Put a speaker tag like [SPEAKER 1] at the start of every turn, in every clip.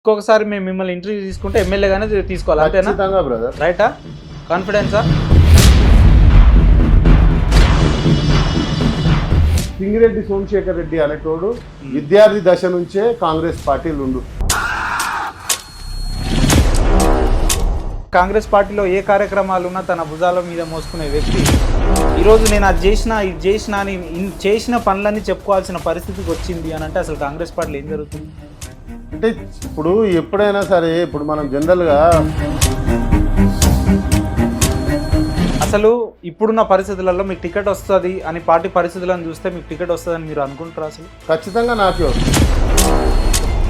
[SPEAKER 1] ఇంకొకసారి మేము మిమ్మల్ని ఇంటర్వ్యూ తీసుకుంటే ఎమ్మెల్యేగానే తీసుకోవాలి అంతేనా
[SPEAKER 2] ఖచ్చితంగా బ్రదర్.
[SPEAKER 1] రైటా కాన్ఫిడెన్సా?
[SPEAKER 2] సింగిరెడ్డి సోమశేఖర్ రెడ్డి అనేటోడు విద్యార్థి దశ నుంచే కాంగ్రెస్ పార్టీలు ఉండు.
[SPEAKER 1] కాంగ్రెస్ పార్టీలో ఏ కార్యక్రమాలు ఉన్నా తన భుజాల మీద మోసుకునే వ్యక్తి ఈరోజు నేను అది చేసిన ఇది చేసిన అని చేసిన పనులన్నీ చెప్పుకోవాల్సిన పరిస్థితికి వచ్చింది అని అంటే అసలు కాంగ్రెస్ పార్టీలో ఏం జరుగుతుంది?
[SPEAKER 2] అంటే ఇప్పుడు ఎప్పుడైనా సరే ఇప్పుడు మనం జనరల్గా
[SPEAKER 1] అసలు ఇప్పుడున్న పరిస్థితులలో మీకు టికెట్ వస్తుంది అని పార్టీ పరిస్థితులను చూస్తే మీకు టికెట్ వస్తుందని మీరు అనుకుంటారా? అసలు
[SPEAKER 2] ఖచ్చితంగా నాకే వస్తుంది.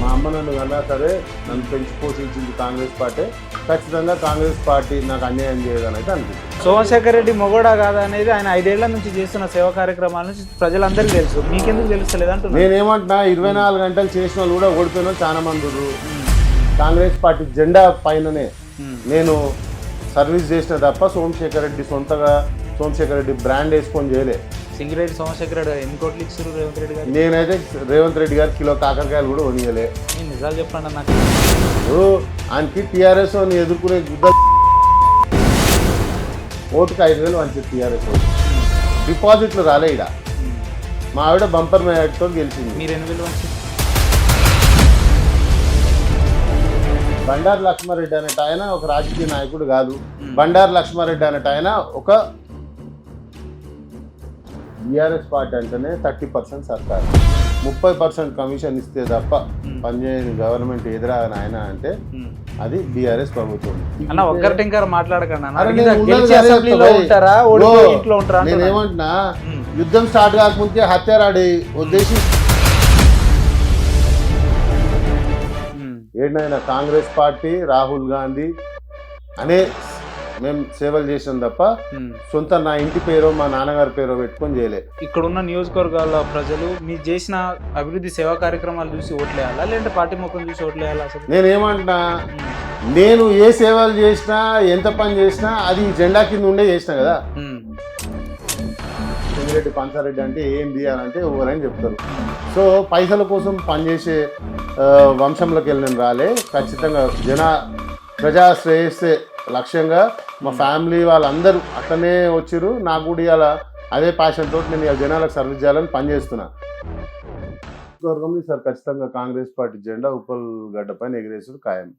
[SPEAKER 2] మా అమ్మ నన్ను కన్నా సరే నన్ను పెంచి పోషించింది కాంగ్రెస్ పార్టీ. ఖచ్చితంగా కాంగ్రెస్ పార్టీ నాకు అన్యాయం చేయదని అయితే అనిపిస్తుంది.
[SPEAKER 1] సోమశేఖర్ రెడ్డి మొగోడా కాదా అనేది ఆయన 5 ఏళ్ల నుంచి చేస్తున్న సేవా కార్యక్రమాల నుంచి ప్రజలందరికీ తెలుసు, మీకెందుకు తెలుస్తలేదు అంటున్నా.
[SPEAKER 2] నేనేమంటున్నా 24 గంటలు చేసిన వాళ్ళు కూడా ఓడిపోయిన చాలా మంది ఉన్నారు. కాంగ్రెస్ పార్టీ జెండా పైననే నేను సర్వీస్ చేసిన తప్ప సోమశేఖర్ రెడ్డి సొంతగా సోమశేఖర్ రెడ్డి బ్రాండ్ వేసుకొని చేయలే.
[SPEAKER 1] సింగిరెడ్డి సోమశేఖర్ రెడ్డి గారు ఎన్ని కోట్లు ఇచ్చారు రేవంత్ రెడ్డి గారు?
[SPEAKER 2] నేనైతే రేవంత్ రెడ్డి గారు కిలో కాకరకాయలు కూడా వనియలే.
[SPEAKER 1] నేను నిజాలు చెప్పండి నాకు.
[SPEAKER 2] ఆయనకి టీఆర్ఎస్ ఎదుర్కొనే గుద్ద ఓటుకి 5,000 వంచి టీఆర్ఎస్ డిపాజిట్లు రాలే. ఇడ మా ఆవిడ బంపర్ మేయర్తో గెలిచింది.
[SPEAKER 1] మీరు 8,000 వంచి
[SPEAKER 2] బండారు లక్ష్మారెడ్డి అనేట ఆయన ఒక రాజకీయ నాయకుడు కాదు. బండారు లక్ష్మారెడ్డి అనేట ఆయన ఒక బీఆర్ఎస్ పార్టీ అంటేనే 30% సర్కారు, 30% కమిషన్ ఇస్తే తప్ప పనిచేయని గవర్నమెంట్ ఎదురాగని ఆయన అంటే అది బీఆర్ఎస్ ప్రభుత్వం.
[SPEAKER 1] అన్న ఒక్కరి ఇంకా మాట్లాడకండి.
[SPEAKER 2] నేనేమంటున్నా యుద్ధం స్టార్ట్ కాకముందే హత్యారాడి ఉద్దేశం ఏంటైనా కాంగ్రెస్ పార్టీ రాహుల్ గాంధీ అనే మేము సేవలు చేసాం తప్ప సొంత నా ఇంటి పేరో మా నాన్నగారి పేరో పెట్టుకొని చేయలే.
[SPEAKER 1] ఇక్కడున్న నియోజకవర్గాల ప్రజలు మీరు చేసిన అభివృద్ధి సేవా కార్యక్రమాలు చూసి ఓట్లేయాలా లేదంటే పార్టీ ముఖం చూసి ఓట్లేయాలా? అసలు
[SPEAKER 2] నేనేమంటున్నా నేను ఏ సేవలు చేసినా ఎంత పని చేసినా అది జెండా కింద ఉండే చేసినా కదా. సింగిరెడ్డి పంచారెడ్డి అంటే ఏంది అని అంటే ఎవరైనా చెప్తారు. సో పైసల కోసం పనిచేసే వంశంలోకి వెళ్ళి నేను రాలే. ఖచ్చితంగా ప్రజా శ్రేయస్సే లక్ష్యంగా మా ఫ్యామిలీ వాళ్ళందరూ అట్లనే వచ్చారు. నాకు కూడా ఇవాళ అదే ప్యాషన్ తోటి నేను జనాలకు సర్వీస్ చేయాలని పనిచేస్తున్నా. సార్ ఖచ్చితంగా కాంగ్రెస్ పార్టీ జెండా ఉప్పల్ గడ్డ పైన ఎగిరేసుడు ఖాయం.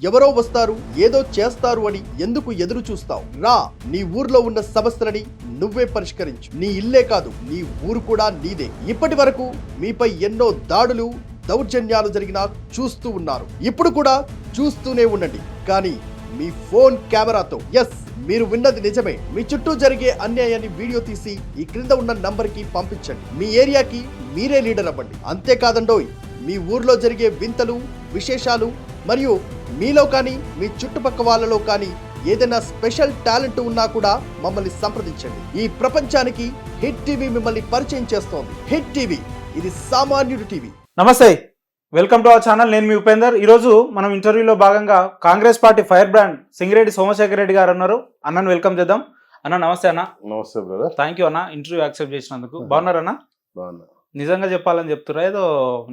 [SPEAKER 3] ఎవరో వస్తారు ఏదో చేస్తారు అని ఎందుకు ఎదురు చూస్తావు? రా, నీ ఊర్లో ఉన్న సమస్యలని నువ్వే పరిష్కరించు. నీ ఇల్లే కాదు నీ ఊరు కూడా నీదే. ఇప్పటి వరకు మీపై ఎన్నో దాడులు దౌర్జన్యాలు జరిగినా చూస్తూ ఉన్నారు, ఇప్పుడు కూడా చూస్తూనే ఉండండి. కానీ మీ ఫోన్ కెమెరాతో మీరు విన్నది నిజమే, మీ చుట్టూ జరిగే అన్యాయాన్ని వీడియో తీసి ఈ క్రింద ఉన్న నంబర్కి పంపించండి. మీ ఏరియాకి మీరే లీడర్ అవ్వండి. అంతేకాదండోయ్, మీ ఊర్లో జరిగే వింతలు విశేషాలు మరియు మీలో కానీ మీ చుట్టుపక్క వాళ్ళలో కానీ ఏదైనా స్పెషల్ టాలెంట్ ఉన్నా కూడా మమ్మల్ని సంప్రదించండి. ఈ ప్రపంచానికి హిట్ టీవీ మిమ్మల్ని పరిచయం చేస్తోంది. హిట్ టీవీ, ఇది సామాన్యుడి టీవీ.
[SPEAKER 1] నమస్తే, వెల్కమ్ టు అవర్ ఛానల్. నేను మీ ఉపేందర్. ఈరోజు మనం ఇంటర్వ్యూలో భాగంగా Congress party fire brand Singireddy Somasekhar Reddy గారు ఉన్నారు. అన్నను వెల్కమ్ చేద్దాం. అన్న నమస్తే. అన్న
[SPEAKER 2] నమస్తే బ్రదర్.
[SPEAKER 1] థ్యాంక్ యూ అన్న ఇంటర్వ్యూ యాక్సెప్ట్ చేసినందుకు. బాగున్నారన్నా?
[SPEAKER 2] బాగున్నా.
[SPEAKER 1] నిజంగా చెప్పాలని చెప్తురా ఏదో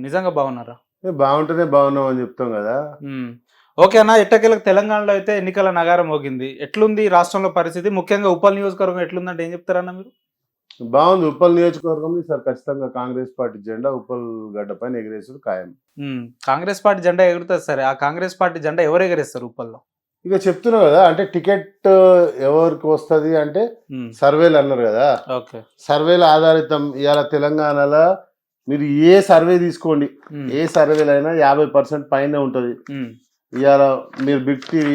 [SPEAKER 1] నిజంగా బాగున్నారా?
[SPEAKER 2] బాగుంటేనే బాగున్నాం అని చెప్తాం కదా.
[SPEAKER 1] ఓకే అన్న, ఎట్టకేలకు తెలంగాణలో అయితే ఎన్నికల నగారం మోగింది. ఎట్లుంది రాష్ట్రంలో పరిస్థితి, ముఖ్యంగా ఉప్పల్ నియోజకవర్గం ఎట్లుందంటే ఏం చెప్తారన్న మీరు?
[SPEAKER 2] బాగుంది. ఉప్పల్ నియోజకవర్గం సార్ ఖచ్చితంగా కాంగ్రెస్ పార్టీ జెండా ఉప్పల్ గడ్డ పైన ఎగిరేసుడు ఖాయం.
[SPEAKER 1] కాంగ్రెస్ పార్టీ జెండా ఎగురుతుంది సరే, ఆ కాంగ్రెస్ పార్టీ జెండా ఎవరు ఎగరేస్తారు ఉప్పల్లో?
[SPEAKER 2] ఇక చెప్తున్నా కదా, అంటే టికెట్ ఎవరికి వస్తుంది అంటే సర్వేలు అన్నారు కదా. సర్వేల ఆధారితం. ఇవాళ తెలంగాణలో మీరు ఏ సర్వే తీసుకోండి, ఏ సర్వేలు అయినా 50% పైన ఉంటుంది. ఇవాళ మీరు బిగ్ టీవీ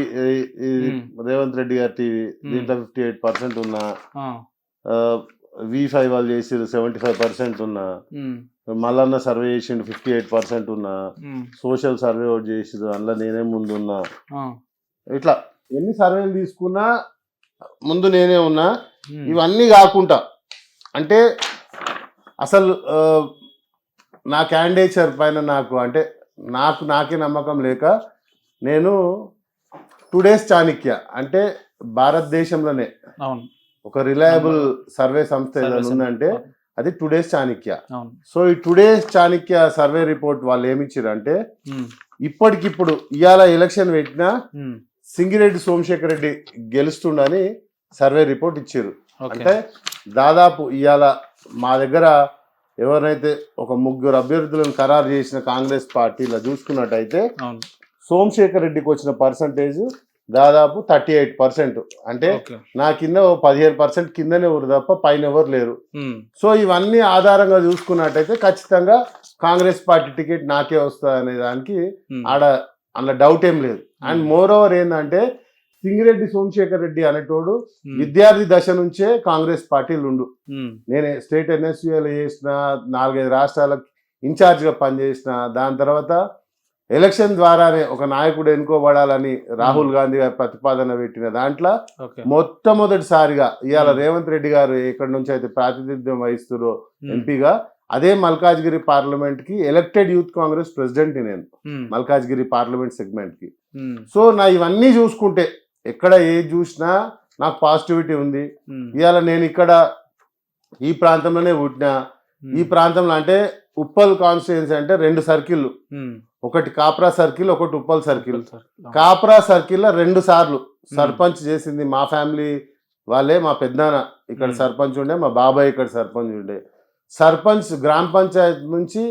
[SPEAKER 2] రేవంత్ రెడ్డి గారి టీవీ దీంట్లో 58% ఉన్నా, V5 వాళ్ళు చేసిరు 75% ఉన్నా, మల్లన్న సర్వే చేసిండు 58% ఉన్నా, సోషల్ సర్వే ఒకటి చేసిరు అందులో నేనే ముందు ఉన్నా. ఇట్లా ఎన్ని సర్వేలు తీసుకున్నా ముందు నేనే ఉన్నా. ఇవన్నీ కాకుండా అంటే అసలు నా క్యాండిడేచర్ పైన నాకే నమ్మకం లేక నేను టుడేస్ చాణక్య అంటే భారతదేశంలోనే ఒక రిలయబుల్ సర్వే సంస్థ ఏదైనా ఉందంటే అది టుడేస్ చాణక్య. సో ఈ టుడేస్ చాణక్య సర్వే రిపోర్ట్ వాళ్ళు ఏమిచ్చారు అంటే ఇప్పటికిప్పుడు ఇవాళ ఎలక్షన్ పెట్టినా సింగిరెడ్డి సోమశేఖర్ రెడ్డి గెలుస్తుండని సర్వే రిపోర్ట్ ఇచ్చారు. అంటే దాదాపు ఇవాళ మా దగ్గర ఎవరైతే ఒక 3 అభ్యర్థులను ఖరారు చేసిన కాంగ్రెస్ పార్టీలో చూసుకున్నట్టయితే సోమశేఖర్ రెడ్డికి వచ్చిన పర్సంటేజ్ దాదాపు 38%. అంటే నా కింద 15% కిందనే ఎవరు తప్ప పైన ఎవరు లేరు. సో ఇవన్నీ ఆధారంగా చూసుకున్నట్టయితే ఖచ్చితంగా కాంగ్రెస్ పార్టీ టికెట్ నాకే వస్తుంది అనే దానికి అందులో డౌట్ ఏం లేదు. అండ్ మోర్ ఓవర్ ఏంటంటే సింగిరెడ్డి సోమశేఖర్ రెడ్డి అనేటోడు విద్యార్థి దశ నుంచే కాంగ్రెస్ పార్టీలు ఉండు. నేను స్టేట్ ఎన్ఎస్యూఏలో చేసిన 4-5 రాష్ట్రాలకు ఇన్ఛార్జ్గా పనిచేసిన. దాని తర్వాత ఎలక్షన్ ద్వారానే ఒక నాయకుడు ఎన్నుకోబడాలని రాహుల్ గాంధీ గారు ప్రతిపాదన పెట్టిన దాంట్లో మొట్టమొదటిసారిగా ఇవాళ రేవంత్ రెడ్డి గారు ఎక్కడి నుంచి అయితే ప్రాతినిధ్యం వహిస్తున్నారో ఎంపీగా, అదే మల్కాజ్గిరి పార్లమెంట్ కి ఎలక్టెడ్ యూత్ కాంగ్రెస్ ప్రెసిడెంట్ నేను మల్కాజ్గిరి పార్లమెంట్ సెగ్మెంట్ కి. సో నా ఇవన్నీ చూసుకుంటే ఎక్కడ ఏది చూసినా నాకు పాజిటివిటీ ఉంది. ఇవాళ నేను ఇక్కడ ఈ ప్రాంతంలోనే పుట్టినా. ఈ ప్రాంతంలో అంటే ఉప్పల్ కాన్స్టిట్యుయెన్సీ అంటే 2 సర్కిళ్ళు, ఒకటి కాప్రా సర్కిల్, ఒకటి ఉప్పల్ సర్కిల్. కాప్రా సర్కిల్లో 2 సార్లు సర్పంచ్ చేసింది మా ఫ్యామిలీ వాళ్ళే. మా పెద్దనాన్న ఇక్కడ సర్పంచ్ ఉండే, మా బాబాయ్ ఇక్కడ సర్పంచ్ ఉండే. సర్పంచ్ గ్రామ పంచాయతీ నుంచి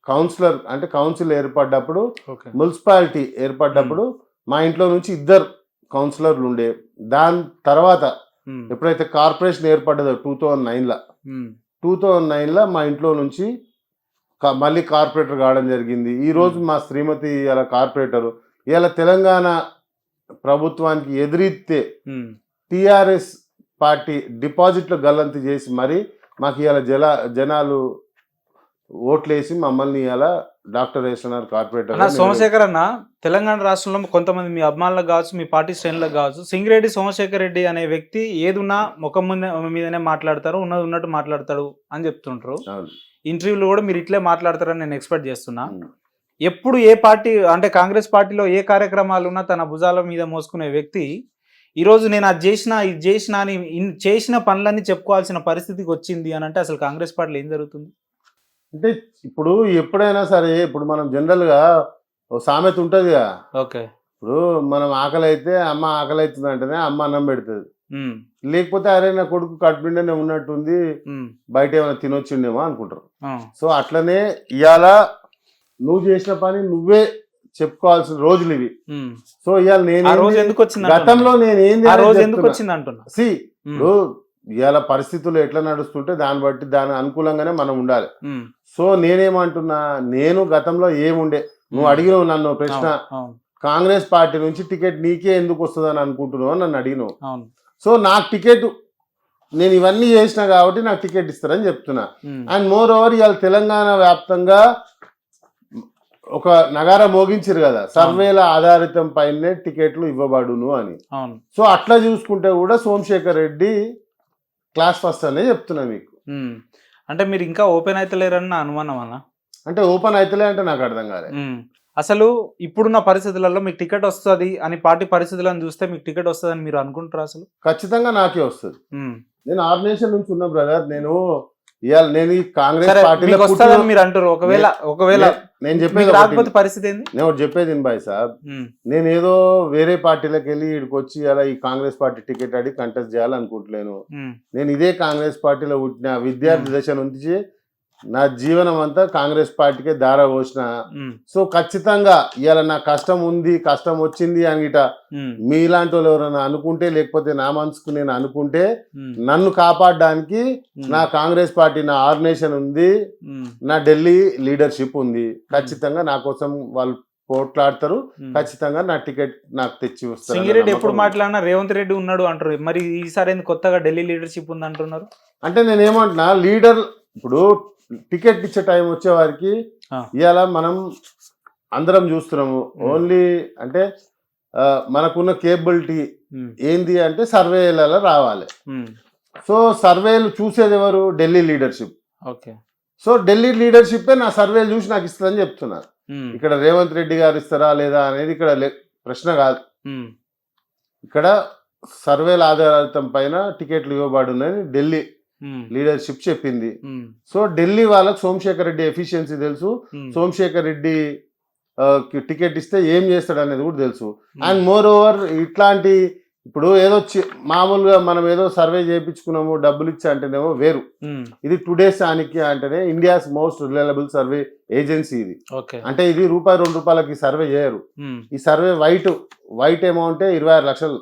[SPEAKER 2] కౌన్సిలర్ అంటే కౌన్సిల్ ఏర్పడ్డప్పుడు, మున్సిపాలిటీ ఏర్పడ్డప్పుడు మా ఇంట్లో నుంచి 2 కౌన్సిలర్లు ఉండే. దాని తర్వాత ఎప్పుడైతే కార్పొరేషన్ ఏర్పడ్డదో 2009లో మా ఇంట్లో నుంచి మళ్ళీ కార్పొరేటర్ కావడం జరిగింది. ఈ రోజు మా శ్రీమతి ఇలా కార్పొరేటర్. ఇలా తెలంగాణ ప్రభుత్వానికి ఎదురిస్తే టిఆర్ఎస్ పార్టీ డిపాజిట్లు గల్లంతు చేసి మరి మాకు ఇవాళ జనాలు ఓట్లేసి మమ్మల్ని ఇలా డాక్టర్ వేస్తున్నారు కార్పొరేటర్.
[SPEAKER 1] సోమశేఖర్ అన్న, తెలంగాణ రాష్ట్రంలో కొంతమంది మీ అభిమానులకు కావచ్చు, మీ పార్టీ శ్రేణులకు కావచ్చు, సింగిరెడ్డి సోమశేఖర్ రెడ్డి అనే వ్యక్తి ఏదున్నా ముఖం మీదనే మాట్లాడతారు, ఉన్నది ఉన్నట్టు మాట్లాడతాడు అని చెప్తుంటారు. ఇంటర్వ్యూలో కూడా మీరు ఇట్లే మాట్లాడతారని నేను ఎక్స్పెక్ట్ చేస్తున్నా. ఎప్పుడు ఏ పార్టీ అంటే కాంగ్రెస్ పార్టీలో ఏ కార్యక్రమాలు ఉన్నా తన భుజాల మీద మోసుకునే వ్యక్తి ఈరోజు నేను అది చేసిన ఇది చేసిన అని చేసిన పనులన్నీ చెప్పుకోవాల్సిన పరిస్థితికి వచ్చింది అని అంటే అసలు కాంగ్రెస్ పార్టీలో ఏం జరుగుతుంది?
[SPEAKER 2] అంటే ఇప్పుడు ఎప్పుడైనా సరే, ఇప్పుడు మనం జనరల్గా ఓ సామెత ఉంటుంది కదా.
[SPEAKER 1] ఓకే,
[SPEAKER 2] ఇప్పుడు మనం ఆకలి అయితే అమ్మ ఆకలి అవుతుంది అంటేనే అమ్మ అన్నం పెడుతుంది. లేకపోతే అరే నా కొడుకు కడుపుండేనే ఉన్నట్టుంది, బయట ఏమైనా తినొచ్చిండేమో అనుకుంటారు. సో అట్లనే ఇవాళ నువ్వు చేసిన పని నువ్వే చెప్పుకోవాల్సిన రోజులు ఇవి. సో ఇవాళ నేను గతంలో నేను ఇప్పుడు ఇవాళ పరిస్థితులు ఎట్లా నడుస్తుంటే దాన్ని బట్టి దాని అనుకూలంగానే మనం ఉండాలి. సో నేనేమంటున్నా, నేను గతంలో ఏముండే, నువ్వు అడిగినావు నన్ను ప్రశ్న, కాంగ్రెస్ పార్టీ నుంచి టికెట్ నీకే ఎందుకు వస్తుందని అనుకుంటున్నావు నన్ను అడిగినావు. సో నాకు టికెట్ నేను ఇవన్నీ చేసిన కాబట్టి నాకు టికెట్ ఇస్తారని చెప్తున్నా. అండ్ మోర్ ఓవర్ ఇవాళ తెలంగాణ వ్యాప్తంగా ఒక నగార మోగించారు కదా, సర్వేల ఆధారితం పైనే టికెట్లు ఇవ్వబడును అని. సో అట్లా చూసుకుంటే కూడా సోమశేఖర్ రెడ్డి క్లాస్ ఫస్ట్ అనే చెప్తున్నా మీకు.
[SPEAKER 1] అంటే మీరు ఇంకా ఓపెన్ అవుతలేరని నా అనుమానం అన్న.
[SPEAKER 2] అంటే ఓపెన్ అవుతలే అంటే నాకు అర్థం కాలేదు.
[SPEAKER 1] అసలు ఇప్పుడున్న పరిస్థితులలో మీకు టికెట్ వస్తుంది అని పార్టీ పరిస్థితులను చూస్తే మీకు టికెట్ వస్తుంది అని మీరు అనుకుంటారా? అసలు
[SPEAKER 2] ఖచ్చితంగా నాకే వస్తుంది. నేను ఆర్గనైజేషన్ నుంచి ఉన్నా బ్రదర్. నేను ఇవాళ నేను ఈ కాంగ్రెస్ పార్టీలో
[SPEAKER 1] మీరు అంటారు, ఒకవేళ
[SPEAKER 2] నేను చెప్పేది
[SPEAKER 1] రాకపోతే పరిస్థితి ఏంది?
[SPEAKER 2] నేను ఒకటి చెప్పేది బాయ్ సాబ్, నేను ఏదో వేరే పార్టీలకు వెళ్ళి ఇక్కడికి వచ్చి అలా ఈ కాంగ్రెస్ పార్టీ టికెట్ అడిగి కంటెస్ట్ చేయాలనుకుంటలేను. నేను ఇదే కాంగ్రెస్ పార్టీలో పుట్టిన, విద్యార్థి దశ నుంచి నా జీవనం అంతా కాంగ్రెస్ పార్టీకే దార పోసిన. సో ఖచ్చితంగా ఇవాళ నా కష్టం ఉంది, కష్టం వచ్చింది అని మీలాంటి వాళ్ళు ఎవరైనా అనుకుంటే, లేకపోతే నా మనసుకు నేను అనుకుంటే, నన్ను కాపాడడానికి నా కాంగ్రెస్ పార్టీ, నా ఆర్గనైజేషన్ ఉంది, నా ఢిల్లీ లీడర్షిప్ ఉంది. ఖచ్చితంగా నా కోసం వాళ్ళు పోట్లాడతారు. ఖచ్చితంగా నా టికెట్ నాకు తెచ్చి వస్తారు.
[SPEAKER 1] సింగిరెడ్డి ఎప్పుడు మాట్లాడినా రేవంత్ రెడ్డి ఉన్నాడు అంటారు, మరి ఈసారి కొత్తగా ఢిల్లీ లీడర్షిప్ ఉంది అంటున్నారు.
[SPEAKER 2] అంటే నేనేమంటున్నా, లీడర్ ఇప్పుడు టికెట్ ఇచ్చే టైం వచ్చే వారికి ఇవాళ మనం అందరం చూస్తున్నాము. ఓన్లీ అంటే మనకున్న కేబిలిటీ ఏంది అంటే సర్వేలలో రావాలి. సో సర్వేలు చూసేది ఎవరు? Delhi leadership. So Delhi leadership నా సర్వేలు చూసి నాకు ఇస్తుందని చెప్తున్నారు. ఇక్కడ రేవంత్ రెడ్డి గారు ఇస్తారా లేదా అనేది ఇక్కడ ప్రశ్న కాదు. ఇక్కడ సర్వేల ఆధారితం పైన టికెట్లు ఇవ్వబడున్నాయని ఢిల్లీ లీడర్షిప్ చెప్పింది. సో ఢిల్లీ వాళ్ళకి సోమశేఖర్ రెడ్డి ఎఫిషియన్సీ తెలుసు, సోమశేఖర్ రెడ్డి టికెట్ ఇస్తే ఏం చేస్తాడు అనేది కూడా తెలుసు. అండ్ మోర్ ఓవర్ ఇట్లాంటి ఇప్పుడు ఏదో మామూలుగా మనం ఏదో సర్వే చేయించుకున్నాము డబ్బులు ఇచ్చా అంటేనేమో వేరు. ఇది టుడే చాణక్య అంటేనే India's most reliable survey agency ఇది. అంటే ఇది ₹2 సర్వే చేయరు. ఈ సర్వే వైట్ అమౌంట్ 26 లక్షలు.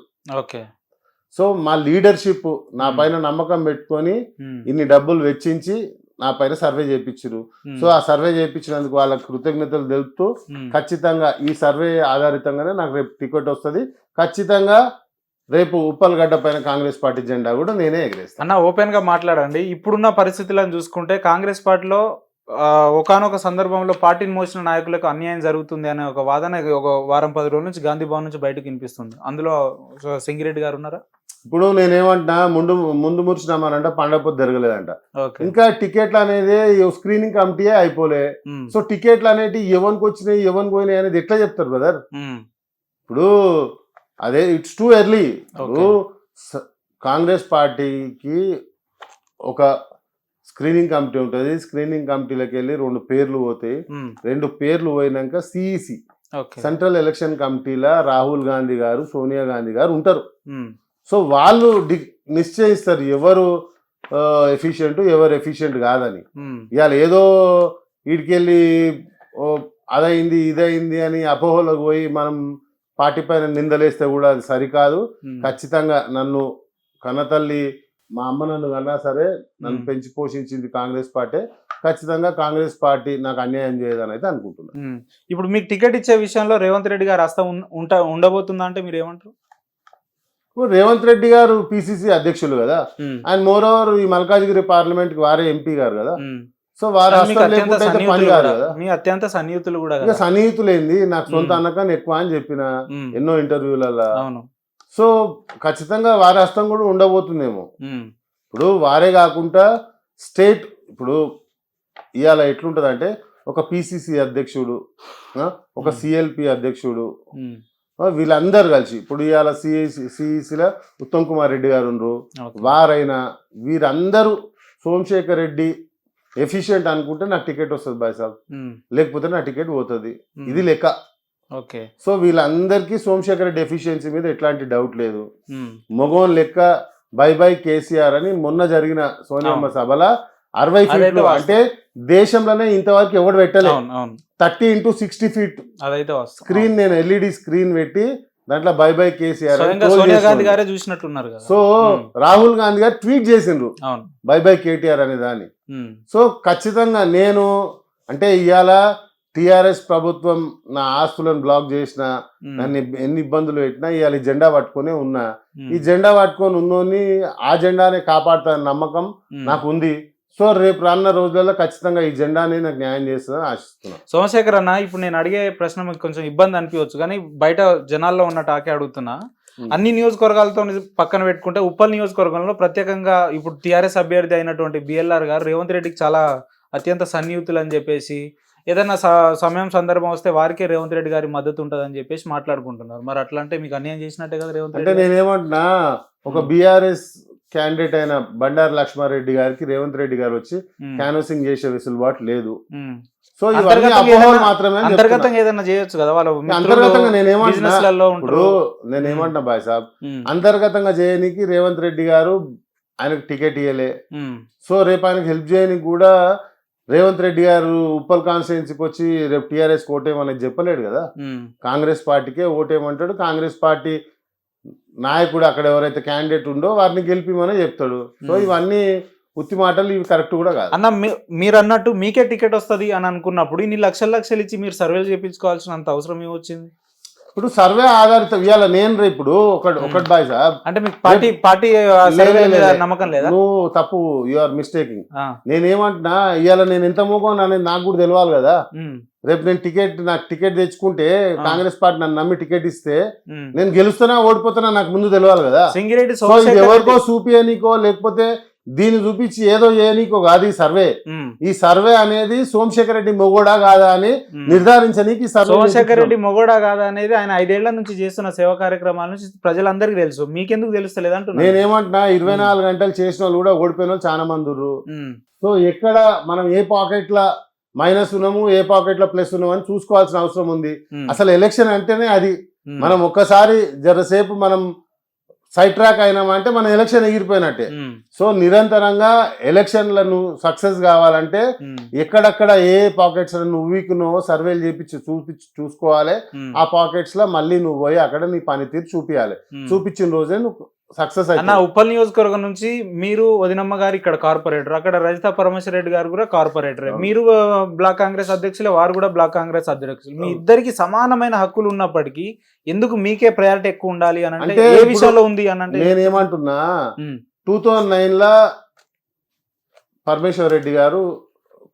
[SPEAKER 2] సో మా లీడర్షిప్ నా పైన నమ్మకం పెట్టుకొని ఇన్ని డబ్బులు వెచ్చించి నా పైన సర్వే చేయించారు. సో ఆ సర్వే చేయించినందుకు వాళ్ళకి కృతజ్ఞతలు తెలుపుతూ ఖచ్చితంగా ఈ సర్వే ఆధారితంగానే నాకు రేపు టికెట్ వస్తుంది. ఖచ్చితంగా రేపు ఉప్పల్గడ్డ పైన కాంగ్రెస్ పార్టీ జెండా కూడా నేనే ఎగరేస్తాను.
[SPEAKER 1] అన్న ఓపెన్ గా మాట్లాడండి. ఇప్పుడున్న పరిస్థితులను చూసుకుంటే కాంగ్రెస్ పార్టీలో ఒకానొక సందర్భంలో పార్టీని మోసిన నాయకులకు అన్యాయం జరుగుతుంది అనే ఒక వాదన ఒక వారం 10 రోజుల నుంచి గాంధీ భవన్ నుంచి బయటకు వినిపిస్తుంది. అందులో సింగిరెడ్డి గారు ఉన్నారా?
[SPEAKER 2] ఇప్పుడు నేనేమంటున్నా, ముందు మురిచినామనంట పండగ జరగలేదంట. ఇంకా టికెట్లు అనేది స్క్రీనింగ్ కమిటీయే అయిపోలే. సో టికెట్లు అనేవి ఎవరికి వచ్చినాయి ఎవరికి పోయినాయి అనేది ఎట్లా చెప్తారు బ్రదర్? ఇప్పుడు అదే ఇట్స్ టూ ఎర్లీ. కాంగ్రెస్ పార్టీకి ఒక స్క్రీనింగ్ కమిటీ ఉంటుంది. స్క్రీనింగ్ కమిటీలోకి వెళ్ళి 2 పేర్లు పోతాయి. 2 పేర్లు పోయినాక సిఈసి సెంట్రల్ ఎలక్షన్ కమిటీలో రాహుల్ గాంధీ గారు, సోనియా గాంధీ గారు ఉంటారు. సో వాళ్ళు నిశ్చయిస్తారు ఎవరు ఎఫిషియెంట్ ఎవరు ఎఫిషియెంట్ కాదని. ఇవాళ ఏదో వీడికెళ్ళి అదైంది ఇదైంది అని అపోహలకు పోయి మనం పార్టీ పైన నిందలేస్తే కూడా అది సరికాదు. ఖచ్చితంగా నన్ను కన్నతల్లి మా అమ్మ నన్ను కన్నా సరే నన్ను పెంచి పోషించింది కాంగ్రెస్ పార్టీ. ఖచ్చితంగా కాంగ్రెస్ పార్టీ నాకు అన్యాయం చేయదని అయితే అనుకుంటున్నాను.
[SPEAKER 1] ఇప్పుడు మీకు టికెట్ ఇచ్చే విషయంలో రేవంత్ రెడ్డి గారు హస్తం ఉండబోతుందా అంటే మీరు ఏమంటారు?
[SPEAKER 2] రేవంత్ రెడ్డి గారు పిసిసి అధ్యక్షులు కదా, అండ్ మోర్ ఓవర్ ఈ మల్కాజ్గిరి పార్లమెంట్ కి వారే ఎంపీ గారు కదా. సో వారు పని కాదు కదా.
[SPEAKER 1] అత్యంత సన్నిహితులు కూడా.
[SPEAKER 2] ఇక సన్నిహితులేంది నాకు సొంత అన్నకాన్ని ఎక్కువ అని చెప్పిన ఎన్నో ఇంటర్వ్యూలలో. సో ఖచ్చితంగా వారి హస్తం కూడా ఉండబోతుందేమో. ఇప్పుడు వారే కాకుండా స్టేట్ ఇప్పుడు ఇవాళ ఎట్లుంటది అంటే ఒక పిసిసి అధ్యక్షుడు, ఒక సిఎల్పి అధ్యక్షుడు, వీళ్ళందరూ కలిసి ఇప్పుడు ఇవాళ సిఈసిలో ఉత్తమ్ కుమార్ రెడ్డి గారు ఉండరు. వారైనా వీరందరూ సోమశేఖర్ రెడ్డి ఎఫిషియెంట్ అనుకుంటే నాకు టికెట్ వస్తుంది బాయ్ సాబ్, లేకపోతే నా టికెట్ పోతుంది. ఇది లెక్క. సో వీళ్ళందరికీ సోమశేఖర్ రెడ్డి ఎఫిషియన్సీ మీద ఎట్లాంటి డౌట్ లేదు. మగోన్ లెక్క బై కేసీఆర్ అని మొన్న జరిగిన సోనియమ్మ సభలో 60 ఫీట్లు అంటే దేశంలోనే ఇంతవరకు ఎవడు పెట్టలేదు. 30 into 60 feet స్క్రీన్, నేను ఎల్ఈడి స్క్రీన్ పెట్టి దాంట్లో బై కేసీఆర్
[SPEAKER 1] సోనియా గాంధీ గారే చూసినట్టున్నారు.
[SPEAKER 2] సో రాహుల్ గాంధీ గారు ట్వీట్ చేసిండ్రు బై కేటీఆర్ అనే దాన్ని. సో ఖచ్చితంగా నేను అంటే ఇవాళ టిఆర్ఎస్ ప్రభుత్వం నా ఆస్తులను బ్లాక్ చేసిన, నన్ను ఎన్ని ఇబ్బందులు పెట్టినా ఇవాళ జెండా పట్టుకునే ఉన్నా. ఈ జెండా పట్టుకొని ఉన్నోని ఆ జెండానే కాపాడుతాన నమ్మకం నాకు ఉంది. సో రేపు రానున్న రోజులలో ఖచ్చితంగా ఈ జెండాని నాకు న్యాయం చేస్తుందని ఆశిస్తున్నాను.
[SPEAKER 1] సోమశేఖర్ అన్న, ఇప్పుడు నేను అడిగే ప్రశ్న మీకు కొంచెం ఇబ్బంది అనిపించవచ్చు, కానీ బయట జనాల్లో ఉన్న టాకే అడుగుతున్నా. అన్ని నియోజకవర్గాలతో పక్కన పెట్టుకుంటే ఉప్పల్ నియోజకవర్గంలో ప్రత్యేకంగా ఇప్పుడు టిఆర్ఎస్ అభ్యర్థి అయినటువంటి బిఎల్ఆర్ గారు రేవంత్ రెడ్డికి చాలా అత్యంత సన్నిహితులు అని చెప్పేసి, ఏదైనా సమయం సందర్భం వస్తే వారికే రేవంత్ రెడ్డి గారి మద్దతు ఉంటుందని చెప్పేసి మాట్లాడుకుంటున్నారు. మరి అట్లా అంటే మీకు అన్యాయం చేసినట్టే కదా రేవంత్ రెడ్డి?
[SPEAKER 2] అంటే నేనేమంటున్నా, ఒక బీఆర్ఎస్ క్యాండిడేట్ అయిన బండారు లక్ష్మారెడ్డి గారికి రేవంత్ రెడ్డి గారు వచ్చి క్యాన్వసింగ్ చేసే వెసులుబాటు లేదు. సో ఇవన్నీ అపోహలు మాత్రమే.
[SPEAKER 1] అంతర్గతంగా ఏదైనా చేయొచ్చు కదా వాళ్ళు.
[SPEAKER 2] అంతర్గతంగా నేనేమంటున్నా బాయ్ సాబ్, అంతర్గతంగా చేయడానికి రేవంత్ రెడ్డి గారు ఆయనకు టికెట్ ఇవ్వలే. సో రేపు ఆయనకు హెల్ప్ చేయడానికి కూడా రేవంత్ రెడ్డి గారు ఉప్పల్ కాన్స్టిట్యున్సీకి వచ్చి రేపు టీఆర్ఎస్ ఓటేమనేది చెప్పలేడు కదా. కాంగ్రెస్ పార్టీకే ఓటేయమంటాడు. కాంగ్రెస్ పార్టీ నాయకుడు అక్కడ ఎవరైతే క్యాండిడేట్ ఉందో వారిని గెలిపిమనే చెప్తాడు. సో ఇవన్నీ ఉత్తి మాటలు, ఇవి కరెక్ట్ కూడా కాదు
[SPEAKER 1] అన్న. మీరు అన్నట్టు మీకే టికెట్ వస్తుంది అని అనుకున్నప్పుడు ఇన్ని లక్షలు ఇచ్చి మీరు సర్వేలు చేయించుకోవాల్సినంత అవసరం ఏమొచ్చింది?
[SPEAKER 2] ఇప్పుడు సర్వే ఆధారిత ఇవాళ నేను ఇప్పుడు ఒకటి బాయ్ సార్,
[SPEAKER 1] అంటే మీకు పార్టీ నమ్మకం లేదా?
[SPEAKER 2] నువ్వు తప్పు, యు ఆర్ మిస్టేకింగ్. నేనేమంటున్నా, ఇవాళ నేను ఎంత మోగోను అనేది నాకు కూడా తెలియాలి కదా. రేపు నేను నాకు టికెట్ తెచ్చుకుంటే కాంగ్రెస్ పార్టీ నన్ను నమ్మి టికెట్ ఇస్తే నేను గెలుస్తున్నా ఓడిపోతున్నా నాకు ముందు తెలియాలి కదా.
[SPEAKER 1] సింగిరెడ్డి
[SPEAKER 2] ఎవరికో చూపియనీకో లేకపోతే దీన్ని చూపించి ఏదో చేయనీకో కాదు ఈ సర్వే. ఈ సర్వే అనేది సోమశేఖర్ రెడ్డి మొగోడా కాదా అని నిర్ధారించనీకి
[SPEAKER 1] సోమశేఖర్ రెడ్డి మొగోడా కాదా అనేది ఆయన 5 ఏళ్ల నుంచి చేస్తున్న సేవా కార్యక్రమాల నుంచి ప్రజలందరికీ తెలుసు. మీకెందుకు తెలుస్తలేదు అంటున్నా.
[SPEAKER 2] నేనేమంటున్నా, 24 గంటలు చేసిన వాళ్ళు కూడా ఓడిపోయిన వాళ్ళు చాలా మంది ఉన్నారు. సో ఎక్కడ మనం ఏ పాకెట్ల మైనస్ ఉన్నాము ఏ పాకెట్ లో ప్లస్ ఉన్నాము అని చూసుకోవాల్సిన అవసరం ఉంది.
[SPEAKER 1] ఉమ్,
[SPEAKER 2] అసలు ఎలక్షన్ అంటేనే అది.
[SPEAKER 1] ఉమ్,
[SPEAKER 2] మనం ఒక్కసారి జరసేపు మనం సైడ్ ట్రాక్ అయినామంటే మన ఎలక్షన్ ఎగిరిపోయినట్టే.
[SPEAKER 1] ఉమ్,
[SPEAKER 2] సో నిరంతరంగా ఎలక్షన్లను సక్సెస్ కావాలంటే
[SPEAKER 1] ఉమ్,
[SPEAKER 2] ఎక్కడక్కడ ఏ పాకెట్స్ నువ్వు వీకున్నావో సర్వేలు చూసుకోవాలి.
[SPEAKER 1] ఉమ్,
[SPEAKER 2] ఆ పాకెట్స్ లో మళ్ళీ నువ్వు పోయి అక్కడ నీ పనితీరు చూపించాలి.
[SPEAKER 1] ఉమ్.
[SPEAKER 2] చూపించిన రోజే నువ్వు సక్సెస్
[SPEAKER 1] అన్న
[SPEAKER 2] అవుతావు.
[SPEAKER 1] ఉప్పల్ నియోజకవర్గం నుంచి మీరు వదినమ్మ గారు ఇక్కడ కార్పొరేటర్, అక్కడ రజిత పరమేశ్వర రెడ్డి గారు కూడా కార్పొరేటర్,
[SPEAKER 2] అవును.
[SPEAKER 1] మీరు బ్లాక్ కాంగ్రెస్ అధ్యక్షులే, వారు కూడా బ్లాక్ కాంగ్రెస్ అధ్యక్షులు. మీ ఇద్దరికి సమానమైన హక్కులు ఉన్నప్పటికీ ఎందుకు మీకే ప్రయారిటీ ఎక్కువ ఉండాలి అని అంటే
[SPEAKER 2] అంటే
[SPEAKER 1] ఏ
[SPEAKER 2] ఇప్పుడు
[SPEAKER 1] విషయంలో ఉంది అని అంటే
[SPEAKER 2] నేనేమంటున్నా,
[SPEAKER 1] ఉమ్,
[SPEAKER 2] 2009 పరమేశ్వర్ రెడ్డి గారు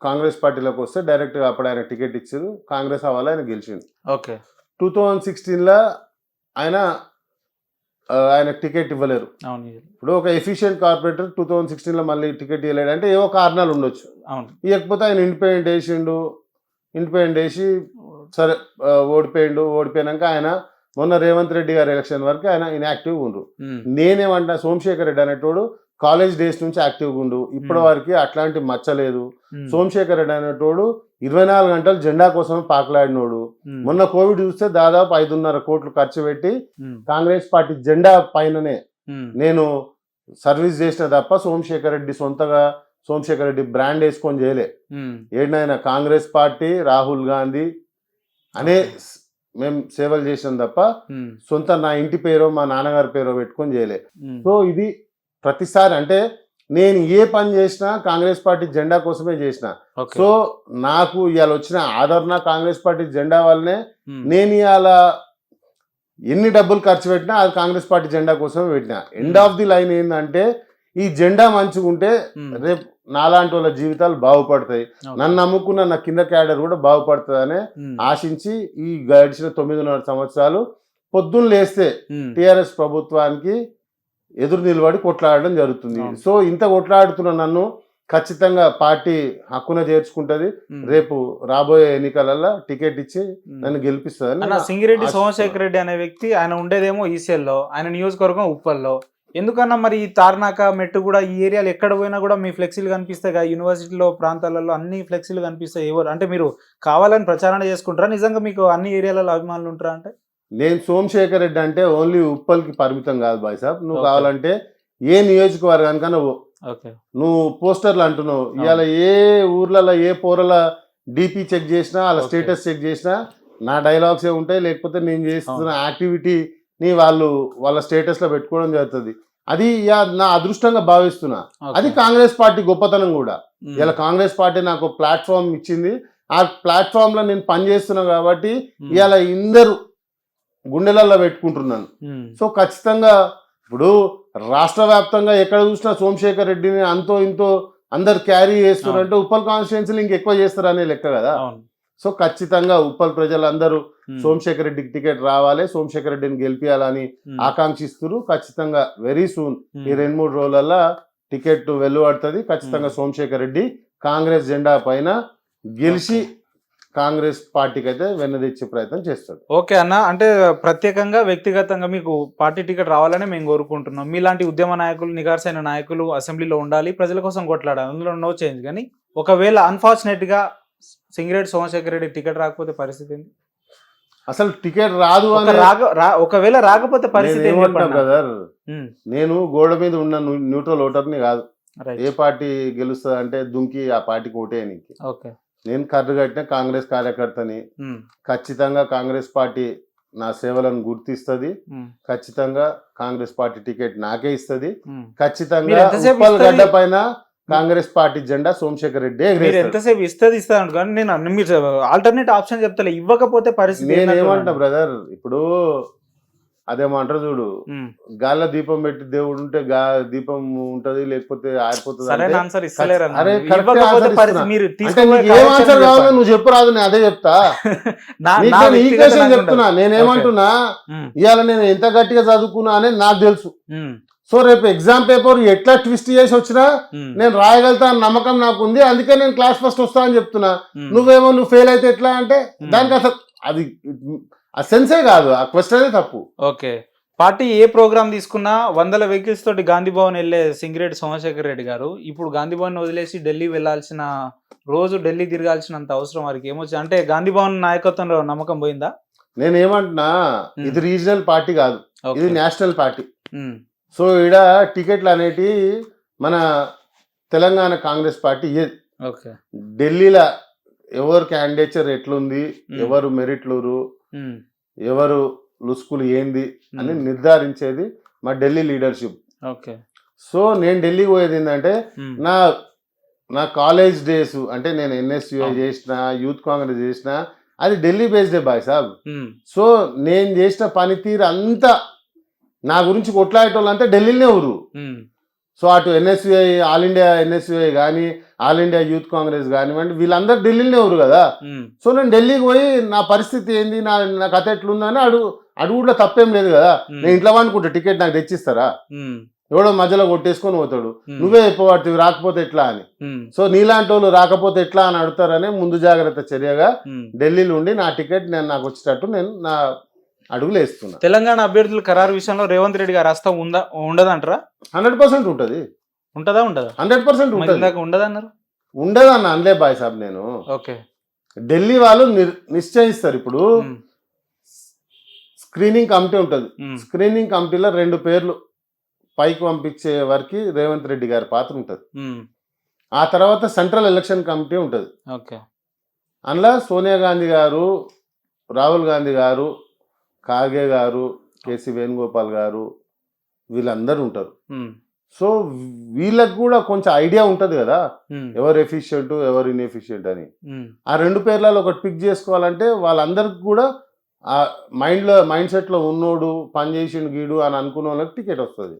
[SPEAKER 2] కాంగ్రెస్ పార్టీలోకి వస్తే డైరెక్ట్ గా అప్పుడు ఆయన టికెట్ ఇచ్చారు, కాంగ్రెస్ అవ్వాలి, ఆయన గెలిచింది.
[SPEAKER 1] ఓకే
[SPEAKER 2] 2016 ఆయన టికెట్ ఇవ్వలేరు.
[SPEAKER 1] అవును
[SPEAKER 2] ఇప్పుడు ఒక ఎఫిషియెంట్ కార్పొరేటర్ 2016 మళ్ళీ టికెట్ ఇవ్వలేడు అంటే ఏవో కారణాలు ఉండొచ్చు.
[SPEAKER 1] అవును
[SPEAKER 2] ఇవ్వకపోతే ఆయన ఇండిపెండెంట్ వేసి సరే ఓడిపోయినాక ఆయన మొన్న రేవంత్ రెడ్డి గారి ఎలక్షన్ వరకు ఆయన ఇన్యాక్టివ్గా ఉండ్రు.
[SPEAKER 1] ఉమ్,
[SPEAKER 2] నేనేమంటా సోమశేఖర్ రెడ్డి అనేటోడు కాలేజ్ డేస్ నుంచి యాక్టివ్గా ఉండు, ఇప్పటి వరకు అట్లాంటి మచ్చలేదు.
[SPEAKER 1] ఉమ్,
[SPEAKER 2] సోమశేఖర్ రెడ్డి అనేటోడు 24 గంటలు జెండా కోసం పాకులాడినోడు.
[SPEAKER 1] ఉమ్,
[SPEAKER 2] మొన్న కోవిడ్ చూస్తే దాదాపు 5.5 కోట్లు ఖర్చు పెట్టి
[SPEAKER 1] ఉమ్,
[SPEAKER 2] కాంగ్రెస్ పార్టీ జెండా పైననే
[SPEAKER 1] ఉమ్,
[SPEAKER 2] నేను సర్వీస్ చేసిన తప్ప సోమశేఖర్ రెడ్డి సొంతగా సోమశేఖర్ రెడ్డి బ్రాండ్ వేసుకొని చేయలే.
[SPEAKER 1] ఉమ్,
[SPEAKER 2] ఏడైనా కాంగ్రెస్ పార్టీ రాహుల్ గాంధీ అనే మేము సేవలు చేసినాం తప్ప
[SPEAKER 1] ఉమ్,
[SPEAKER 2] సొంత నా ఇంటి పేరో మా నాన్నగారి పేరో పెట్టుకొని చేయలే.
[SPEAKER 1] ఉమ్,
[SPEAKER 2] సో ఇది ప్రతిసారి అంటే నేను ఏ పని చేసినా కాంగ్రెస్ పార్టీ జెండా కోసమే చేసిన.
[SPEAKER 1] ఓకే.
[SPEAKER 2] సో నాకు ఇవాళ వచ్చిన ఆదరణ కాంగ్రెస్ పార్టీ జెండా వల్లనే.
[SPEAKER 1] ఉమ్,
[SPEAKER 2] నేను ఇవాళ ఎన్ని డబ్బులు ఖర్చు పెట్టినా అది కాంగ్రెస్ పార్టీ జెండా కోసమే పెట్టినా. ఎండ్ ఆఫ్ ది లైన్ ఏంటంటే ఈ జెండా మంచిగుంటే
[SPEAKER 1] ఉమ్,
[SPEAKER 2] రేపు నాలాంటి వాళ్ళ జీవితాలు బాగుపడతాయి,
[SPEAKER 1] ఓకే.
[SPEAKER 2] నన్ను నమ్ముకున్న నా కింద క్యాడర్ కూడా బాగుపడుతుందనే
[SPEAKER 1] ఉమ్,
[SPEAKER 2] ఆశించి ఈ గడిచిన 9.5 సంవత్సరాలు పొద్దున్న లేస్తే
[SPEAKER 1] ఉమ్,
[SPEAKER 2] టిఆర్ఎస్ ప్రభుత్వానికి ఎదురు నిలబడి కొట్లాడడం జరుగుతుంది.
[SPEAKER 1] అవును.
[SPEAKER 2] సో ఇంత కొట్లాడుతున్న నన్ను ఖచ్చితంగా పార్టీ హక్కున చేర్చుకుంటది.
[SPEAKER 1] ఉమ్.
[SPEAKER 2] రేపు రాబోయే ఎన్నికలలో టికెట్ ఇచ్చి
[SPEAKER 1] ఉమ్.
[SPEAKER 2] నన్ను గెలిపిస్తుంది.
[SPEAKER 1] అన్న సింగిరెడ్డి సోమశేఖర్ రెడ్డి అనే వ్యక్తి, ఆయన ఉండేదేమో ఈసీఎల్లో, ఆయన నియోజకవర్గం ఉప్పల్లో. ఎందుకన్నా మరి ఈ తార్నాక మెట్టు కూడా ఈ ఏరియాలో ఎక్కడ పోయినా కూడా మీ ఫ్లెక్సీలు కనిపిస్తాయి కదా, యూనివర్సిటీలో ప్రాంతాలలో అన్ని ఫ్లెక్సీలు కనిపిస్తాయి. ఎవరు అంటే మీరు కావాలని ప్రచారణ చేసుకుంటారా, నిజంగా మీకు అన్ని ఏరియాలలో అభిమానులు ఉంటారా? అంటే
[SPEAKER 2] నేను సోమశేఖర్ రెడ్డి అంటే ఓన్లీ ఉప్పల్కి పరిమితం కాదు బాయ్ సాబ్. నువ్వు
[SPEAKER 1] Okay.
[SPEAKER 2] కావాలంటే ఏ నియోజకవర్గానికన్నా
[SPEAKER 1] ఓకే.
[SPEAKER 2] నువ్వు పోస్టర్లు అంటున్నావు, ఇవాళ ఏ ఊర్లలో ఏ పోరల డిపి చెక్ చేసినా వాళ్ళ
[SPEAKER 1] Okay.
[SPEAKER 2] స్టేటస్ చెక్ చేసినా నా డైలాగ్స్ ఏ ఉంటాయి, లేకపోతే నేను చేస్తున్న యాక్టివిటీని వాళ్ళు వాళ్ళ స్టేటస్ లో పెట్టుకోవడం జరుగుతుంది. అది నా అదృష్టంగా భావిస్తున్నా.
[SPEAKER 1] Okay.
[SPEAKER 2] అది కాంగ్రెస్ పార్టీ గొప్పతనం కూడా.
[SPEAKER 1] ఉమ్,
[SPEAKER 2] ఇలా కాంగ్రెస్ పార్టీ నాకు ప్లాట్ఫామ్ ఇచ్చింది, ఆ ప్లాట్ఫామ్ లో నేను పనిచేస్తున్నా కాబట్టి
[SPEAKER 1] ఉమ్,
[SPEAKER 2] ఇవాళ ఇందరూ గుండెలలో పెట్టుకుంటున్నాను.
[SPEAKER 1] ఉమ్,
[SPEAKER 2] సో ఖచ్చితంగా ఇప్పుడు రాష్ట్ర వ్యాప్తంగా ఎక్కడ చూసినా సోమశేఖర్ రెడ్డిని అంతో ఇంతో అందరు క్యారీ చేస్తున్నారంటే ఉప్పల్ కాన్స్టిట్యున్సీలు ఇంకెక్కువ చేస్తారనే లెక్క కదా.
[SPEAKER 1] అవును.
[SPEAKER 2] సో ఖచ్చితంగా ఉప్పల్ ప్రజలందరూ
[SPEAKER 1] ఉమ్,
[SPEAKER 2] సోమశేఖర్ రెడ్డికి టికెట్ రావాలి, సోమశేఖర్ రెడ్డిని గెలిపియాలని
[SPEAKER 1] ఉమ్,
[SPEAKER 2] ఆకాంక్షిస్తున్నారు. ఖచ్చితంగా వెరీ సూన్
[SPEAKER 1] ఉమ్,
[SPEAKER 2] ఈ 2-3 రోజులలో టికెట్ వెలువడుతుంది. ఖచ్చితంగా సోమశేఖర్ రెడ్డి కాంగ్రెస్ జెండా పైన గెలిచి కాంగ్రెస్ పార్టీకి అయితే వెన్నదిచ్చే ప్రయత్నం చేస్తాడు.
[SPEAKER 1] ఓకే అన్న, అంటే ప్రత్యేకంగా వ్యక్తిగతంగా మీకు పార్టీ టికెట్ రావాలని మేము కోరుకుంటున్నాం. మీలాంటి ఉద్యమ నాయకులు, నిగార్సైన నాయకులు అసెంబ్లీలో ఉండాలి, ప్రజల కోసం కొట్లాడాలి, అందులో నో చేంజ్. కానీ ఒకవేళ అన్ఫార్చునేట్ గా సింగిరెడ్డి సోమశేఖర్ రెడ్డి టికెట్ రాకపోతే పరిస్థితి ఏంటి?
[SPEAKER 2] అసలు టికెట్ రాదు అని
[SPEAKER 1] ఒకవేళ రాకపోతే పరిస్థితి ఏంటి చెప్పండి?
[SPEAKER 2] బ్రదర్,
[SPEAKER 1] ఉమ్,
[SPEAKER 2] నేను గోడ మీద ఉన్న న్యూట్రల్ ఓటర్ని కాదు.
[SPEAKER 1] రైట్.
[SPEAKER 2] ఏ పార్టీ గెలుస్తుంది అంటే దుంకి ఆ పార్టీకి ఓటేయనికి.
[SPEAKER 1] ఓకే.
[SPEAKER 2] నేను కర్రు కట్టిన కాంగ్రెస్ కార్యకర్తని.
[SPEAKER 1] ఉమ్,
[SPEAKER 2] ఖచ్చితంగా కాంగ్రెస్ పార్టీ నా సేవలను గుర్తిస్తుంది.
[SPEAKER 1] ఉమ్,
[SPEAKER 2] ఖచ్చితంగా కాంగ్రెస్ పార్టీ టికెట్ నాకే ఇస్తుంది.
[SPEAKER 1] ఉమ్.
[SPEAKER 2] ఖచ్చితంగా
[SPEAKER 1] మీరు ఎంతసేపు
[SPEAKER 2] ఉప్పల్
[SPEAKER 1] ఇస్తుంది?
[SPEAKER 2] గడ్డ పైన కాంగ్రెస్ పార్టీ జెండా సోమశేఖర్ రెడ్డి
[SPEAKER 1] మీరు
[SPEAKER 2] ఎగరేస్తాడు.
[SPEAKER 1] ఎంతసేపు ఇస్తాను కానీ నేను మీరు ఆల్టర్నేట్ ఆప్షన్ చెప్తలే, ఇవ్వకపోతే పరిస్థితి
[SPEAKER 2] నేను
[SPEAKER 1] ఏంటంటున్నాను?
[SPEAKER 2] ఏమంటా బ్రదర్, ఇప్పుడు అదేమంటారు చూడు,
[SPEAKER 1] ఉమ్,
[SPEAKER 2] గాల్లో దీపం పెట్టి దేవుడు ఉంటే దీపం ఉంటది, లేకపోతే ఆరిపోతుంది
[SPEAKER 1] సరైన
[SPEAKER 2] అంటే
[SPEAKER 1] ఆన్సర్ ఇస్తలేరు అన్న.
[SPEAKER 2] అరే, correct
[SPEAKER 1] ఇవ్వకపోతే
[SPEAKER 2] answer
[SPEAKER 1] పరిస్థితి
[SPEAKER 2] ఇస్తున్నా.
[SPEAKER 1] మీరు
[SPEAKER 2] అంటే
[SPEAKER 1] తీసుకోబోయే
[SPEAKER 2] నీకు ఏం
[SPEAKER 1] కార్యాచరణ
[SPEAKER 2] ఆన్సర్ కావాలో
[SPEAKER 1] చెప్పండి.
[SPEAKER 2] నువ్వు చెప్పురాదు, నేను అదే చెప్తా.
[SPEAKER 1] నా
[SPEAKER 2] నీకు నేను ఈ
[SPEAKER 1] వ్యక్తిగత
[SPEAKER 2] క్వశ్చన్
[SPEAKER 1] నాకు
[SPEAKER 2] చెప్తున్నా.
[SPEAKER 1] ఉండదు.
[SPEAKER 2] నేనేమంటున్నా,
[SPEAKER 1] ఉమ్,
[SPEAKER 2] ఇవాళ నేను ఎంత గట్టిగా చదువుకున్నా అనేది నాకు తెలుసు.
[SPEAKER 1] ఉమ్,
[SPEAKER 2] సో రేపు ఎగ్జామ్ పేపర్ ఎట్లా ట్విస్ట్ చేసి వచ్చినా
[SPEAKER 1] ఉమ్,
[SPEAKER 2] నేను రాయగలుగుతా అన్న నమ్మకం నాకు ఉంది. అందుకే నేను క్లాస్ ఫస్ట్ వస్తా అని చెప్తున్నా.
[SPEAKER 1] ఉమ్,
[SPEAKER 2] నువ్వు ఫెయిల్ అయితే ఎట్లా అంటే దానికి అసలు అది ఆ సెన్సే కాదు, ఆ క్వశ్చనే తప్పు.
[SPEAKER 1] ఓకే. పార్టీ ఏ ప్రోగ్రామ్ తీసుకున్నా వందల వెహికల్స్ తోటి గాంధీ భవన్ వెళ్ళే సింగిరెడ్డి సోమశేఖర్ రెడ్డి గారు ఇప్పుడు గాంధీ భవన్ వదిలేసి ఢిల్లీ వెళ్లాల్సిన, రోజు ఢిల్లీ తిరగాల్సినంత అవసరం వారికి ఏమొచ్చి, అంటే గాంధీ భవన్ నాయకత్వంలో నమ్మకం పోయిందా?
[SPEAKER 2] నేను ఏమంటున్నా, ఇది రీజనల్ పార్టీ కాదు, ఇది నేషనల్ పార్టీ.
[SPEAKER 1] ఉమ్,
[SPEAKER 2] సో ఈడ టికెట్లు అనేటి మన తెలంగాణ కాంగ్రెస్ పార్టీ
[SPEAKER 1] ఓకే.
[SPEAKER 2] ఢిల్లీలో ఎవరు క్యాండిడేచర్ ఎట్లుంది, ఎవరు మెరిట్లూరు,
[SPEAKER 1] ఉమ్,
[SPEAKER 2] ఎవరు లుస్కులు ఏంది అని నిర్ధారించేది మా ఢిల్లీ లీడర్షిప్.
[SPEAKER 1] ఓకే.
[SPEAKER 2] సో నేను ఢిల్లీకి పోయేది ఏంటంటే
[SPEAKER 1] ఉమ్,
[SPEAKER 2] నా కాలేజ్ డేస్, అంటే నేను ఎన్ఎస్యుఐ చేసిన, యూత్ కాంగ్రెస్ చేసిన, అది ఢిల్లీ బేస్డే బాయ్ సాబ్.
[SPEAKER 1] ఉమ్,
[SPEAKER 2] సో నేను చేసిన పనితీరు అంతా, నా గురించి కొట్లాడేటోళ్ళు అంతా ఢిల్లీలోనే ఊరు.
[SPEAKER 1] ఉమ్,
[SPEAKER 2] సో అటు ఎన్ఎస్యుఐ, ఆల్ ఇండియా ఎన్ఎస్యుఐ కానీ, ఆల్ ఇండియా యూత్ కాంగ్రెస్ కానివ్వండి, వీళ్ళందరూ ఢిల్లీలోనే ఊరు కదా.
[SPEAKER 1] ఉమ్,
[SPEAKER 2] సో నేను ఢిల్లీకి పోయి నా పరిస్థితి ఏంది, నా కథ ఎట్లుందని అడుగులో తప్పేం లేదు కదా. నేను ఇంట్లో అనుకుంటా టికెట్ నాకు తెచ్చిస్తారా,
[SPEAKER 1] ఉమ్,
[SPEAKER 2] ఎవడో మధ్యలో కొట్టేసుకొని పోతాడు, నువ్వే చెప్పబడుతుంది రాకపోతే ఎట్లా అని.
[SPEAKER 1] ఉమ్,
[SPEAKER 2] సో నీలాంటి వాళ్ళు రాకపోతే ఎట్లా అని అడుగుతారని ముందు జాగ్రత్త చర్యగా
[SPEAKER 1] ఉమ్.
[SPEAKER 2] ఢిల్లీలో ఉండి నా టికెట్ నాకు వచ్చేటట్టు నేను నా అడుగులు వేస్తున్నా.
[SPEAKER 1] తెలంగాణ అభ్యర్థుల ఖరారు విషయంలో రేవంత్ రెడ్డి గారు హస్తం ఉండదంటారా?
[SPEAKER 2] 100% ఉంటుంది.
[SPEAKER 1] ఉంటదా ఉండదా?
[SPEAKER 2] 100% ఉంటుంది.
[SPEAKER 1] ఉండదన్నారు.
[SPEAKER 2] ఉండదన్న అనలే బాయ్ సాబ్ నేను.
[SPEAKER 1] ఓకే.
[SPEAKER 2] ఢిల్లీ వాళ్ళు నిశ్చయిస్తారు. ఇప్పుడు స్క్రీనింగ్ కమిటీ ఉంటుంది. స్క్రీనింగ్ కమిటీలో 2 పేర్లు పైకి పంపించే వరకు రేవంత్ రెడ్డి గారి పాత్ర ఉంటుంది. ఆ తర్వాత సెంట్రల్ ఎలక్షన్ కమిటీ ఉంటుంది.
[SPEAKER 1] ఓకే.
[SPEAKER 2] అందులో సోనియా గాంధీ గారు, రాహుల్ గాంధీ గారు, ఖార్గే గారు, కేసీ వేణుగోపాల్ గారు, వీళ్ళందరూ ఉంటారు. సో వీళ్ళకి కూడా కొంచెం ఐడియా ఉంటుంది కదా, ఎవరు ఎఫిషియెంట్ ఎవరు ఇన్ఎఫిషియెంట్ అని. ఆ 2 పేర్లలో ఒకటి పిక్ చేసుకోవాలంటే వాళ్ళందరికి కూడా ఆ మైండ్ సెట్ లో ఉన్నోడు, పని చేసిండు గీడు అని అనుకున్న వాళ్ళకి టికెట్ వస్తుంది.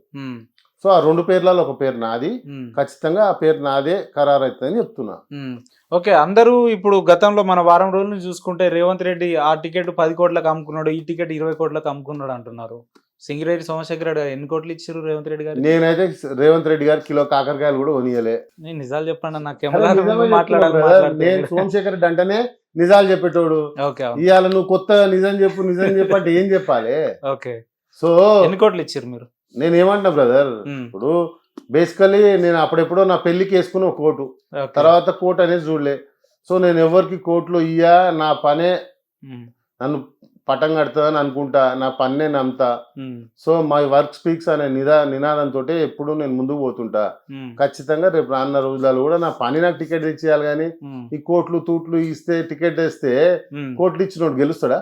[SPEAKER 2] సో ఆ 2 పేర్లలో ఒక పేరు నాది, ఖచ్చితంగా ఆ పేరు నాదే ఖరారు అవుతుందని చెప్తున్నా.
[SPEAKER 1] ఓకే. అందరూ ఇప్పుడు గతంలో మన వారం రోజులు చూసుకుంటే రేవంత్ రెడ్డి ఆ టికెట్ 10 కోట్లకు అమ్ముకున్నాడు, ఈ టికెట్ 20 కోట్లకు అమ్ముకున్నాడు అంటున్నారు. సింగిరెడ్డి సోమశేఖర్ రెడ్డి ఎన్ని కోట్లు ఇచ్చారు రేవంత్ రెడ్డి గారు?
[SPEAKER 2] నేనైతే రేవంత్ రెడ్డి గారు కిలో కాకరకాయలు కూడా కొనియలే.
[SPEAKER 1] నేను నిజాలు చెప్పండి, నాకు
[SPEAKER 2] నేను సోమశేఖర్ రెడ్డి అంటేనే నిజాలు చెప్పేటోడు. ఇవాళ నువ్వు కొత్త నిజం చెప్పు అంటే ఏం చెప్పాలి?
[SPEAKER 1] ఓకే.
[SPEAKER 2] సో
[SPEAKER 1] ఎన్ని కోట్లు ఇచ్చారు మీరు?
[SPEAKER 2] నేను ఏమంటున్నా బ్రదర్, ఇప్పుడు బేసికలీ నేను అప్పుడెప్పుడో నా పెళ్లికి వేసుకుని ఒక కోటు, తర్వాత కోట్ అనేది చూడలే. సో నేను ఎవరికి కోట్లు ఇయ్యా, నా పనే నన్ను పటం కడుతుందని అనుకుంటా, నా పన్నే నమ్ముతా. సో మై వర్క్ స్పీక్స్ అనే నినాదంతో ఎప్పుడు నేను ముందుకు పోతుంటా. ఖచ్చితంగా రేపు రానున్న రోజులలో కూడా నా పని నాకు టికెట్ తెచ్చేయాలి. కానీ ఈ కోట్లు తూట్లు ఇస్తే, టికెట్ వేస్తే కోట్లు ఇచ్చినోడు గెలుస్తాడా?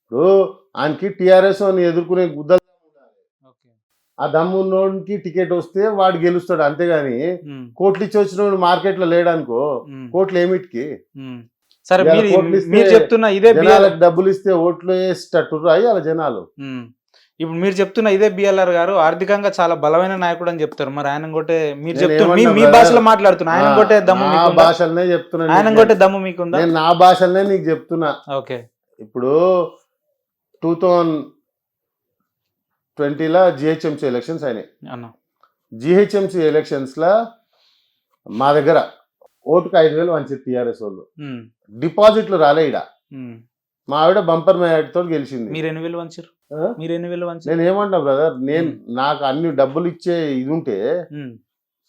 [SPEAKER 2] ఇప్పుడు ఆయనకి టీఆర్ఎస్ అని ఎదుర్కొనే గుద్ద, ఆ దమ్మున్నోడికి టికెట్ వస్తే వాడు గెలుస్తాడు. అంతేగాని కోట్లు ఇచ్చి వచ్చినోడు మార్కెట్ లో లేడనుకో, కోట్లు ఏమిటికి?
[SPEAKER 1] సరే, మీరు చెప్తున్న ఇదే
[SPEAKER 2] డబ్బులు ఇస్తే ఓట్లు వేసేటట్టు అయ్యాల జనాలు.
[SPEAKER 1] ఇప్పుడు మీరు చెప్తున్న ఇదే బిఎల్ఆర్ గారు ఆర్థికంగా చాలా బలమైన నాయకుడు అని చెప్తారు. మరి ఆయన కొట్టే, మీరు చెప్తున్నా మీ భాషలో మాట్లాడుతున్నా, ఆయన కొట్టే దమ్ము
[SPEAKER 2] భాషలనే చెప్తున్నా,
[SPEAKER 1] ఆయన కొట్టే దమ్ము మీకుందా?
[SPEAKER 2] నేను నా భాషలనే నీకు చెప్తున్నా.
[SPEAKER 1] ఓకే.
[SPEAKER 2] ఇప్పుడు 2020లో జిహెచ్ఎంసీ ఎలక్షన్స్ అయినాయి. జిహెచ్ఎంసీ ఎలక్షన్స్ లా మా దగ్గర ఓటుకు 5,000 వంచారు టీఆర్ఎస్ వాళ్ళు. డిపాజిట్లు రాలే. ఇడ మా ఆవిడ బంపర్ మెజారిటీతో గెలిచింది.
[SPEAKER 1] మీరు ఎన్ని వేలు వంచారు?
[SPEAKER 2] నేను ఏమంటా బ్రదర్, నాకు అన్ని డబ్బులు ఇచ్చే ఇది ఉంటే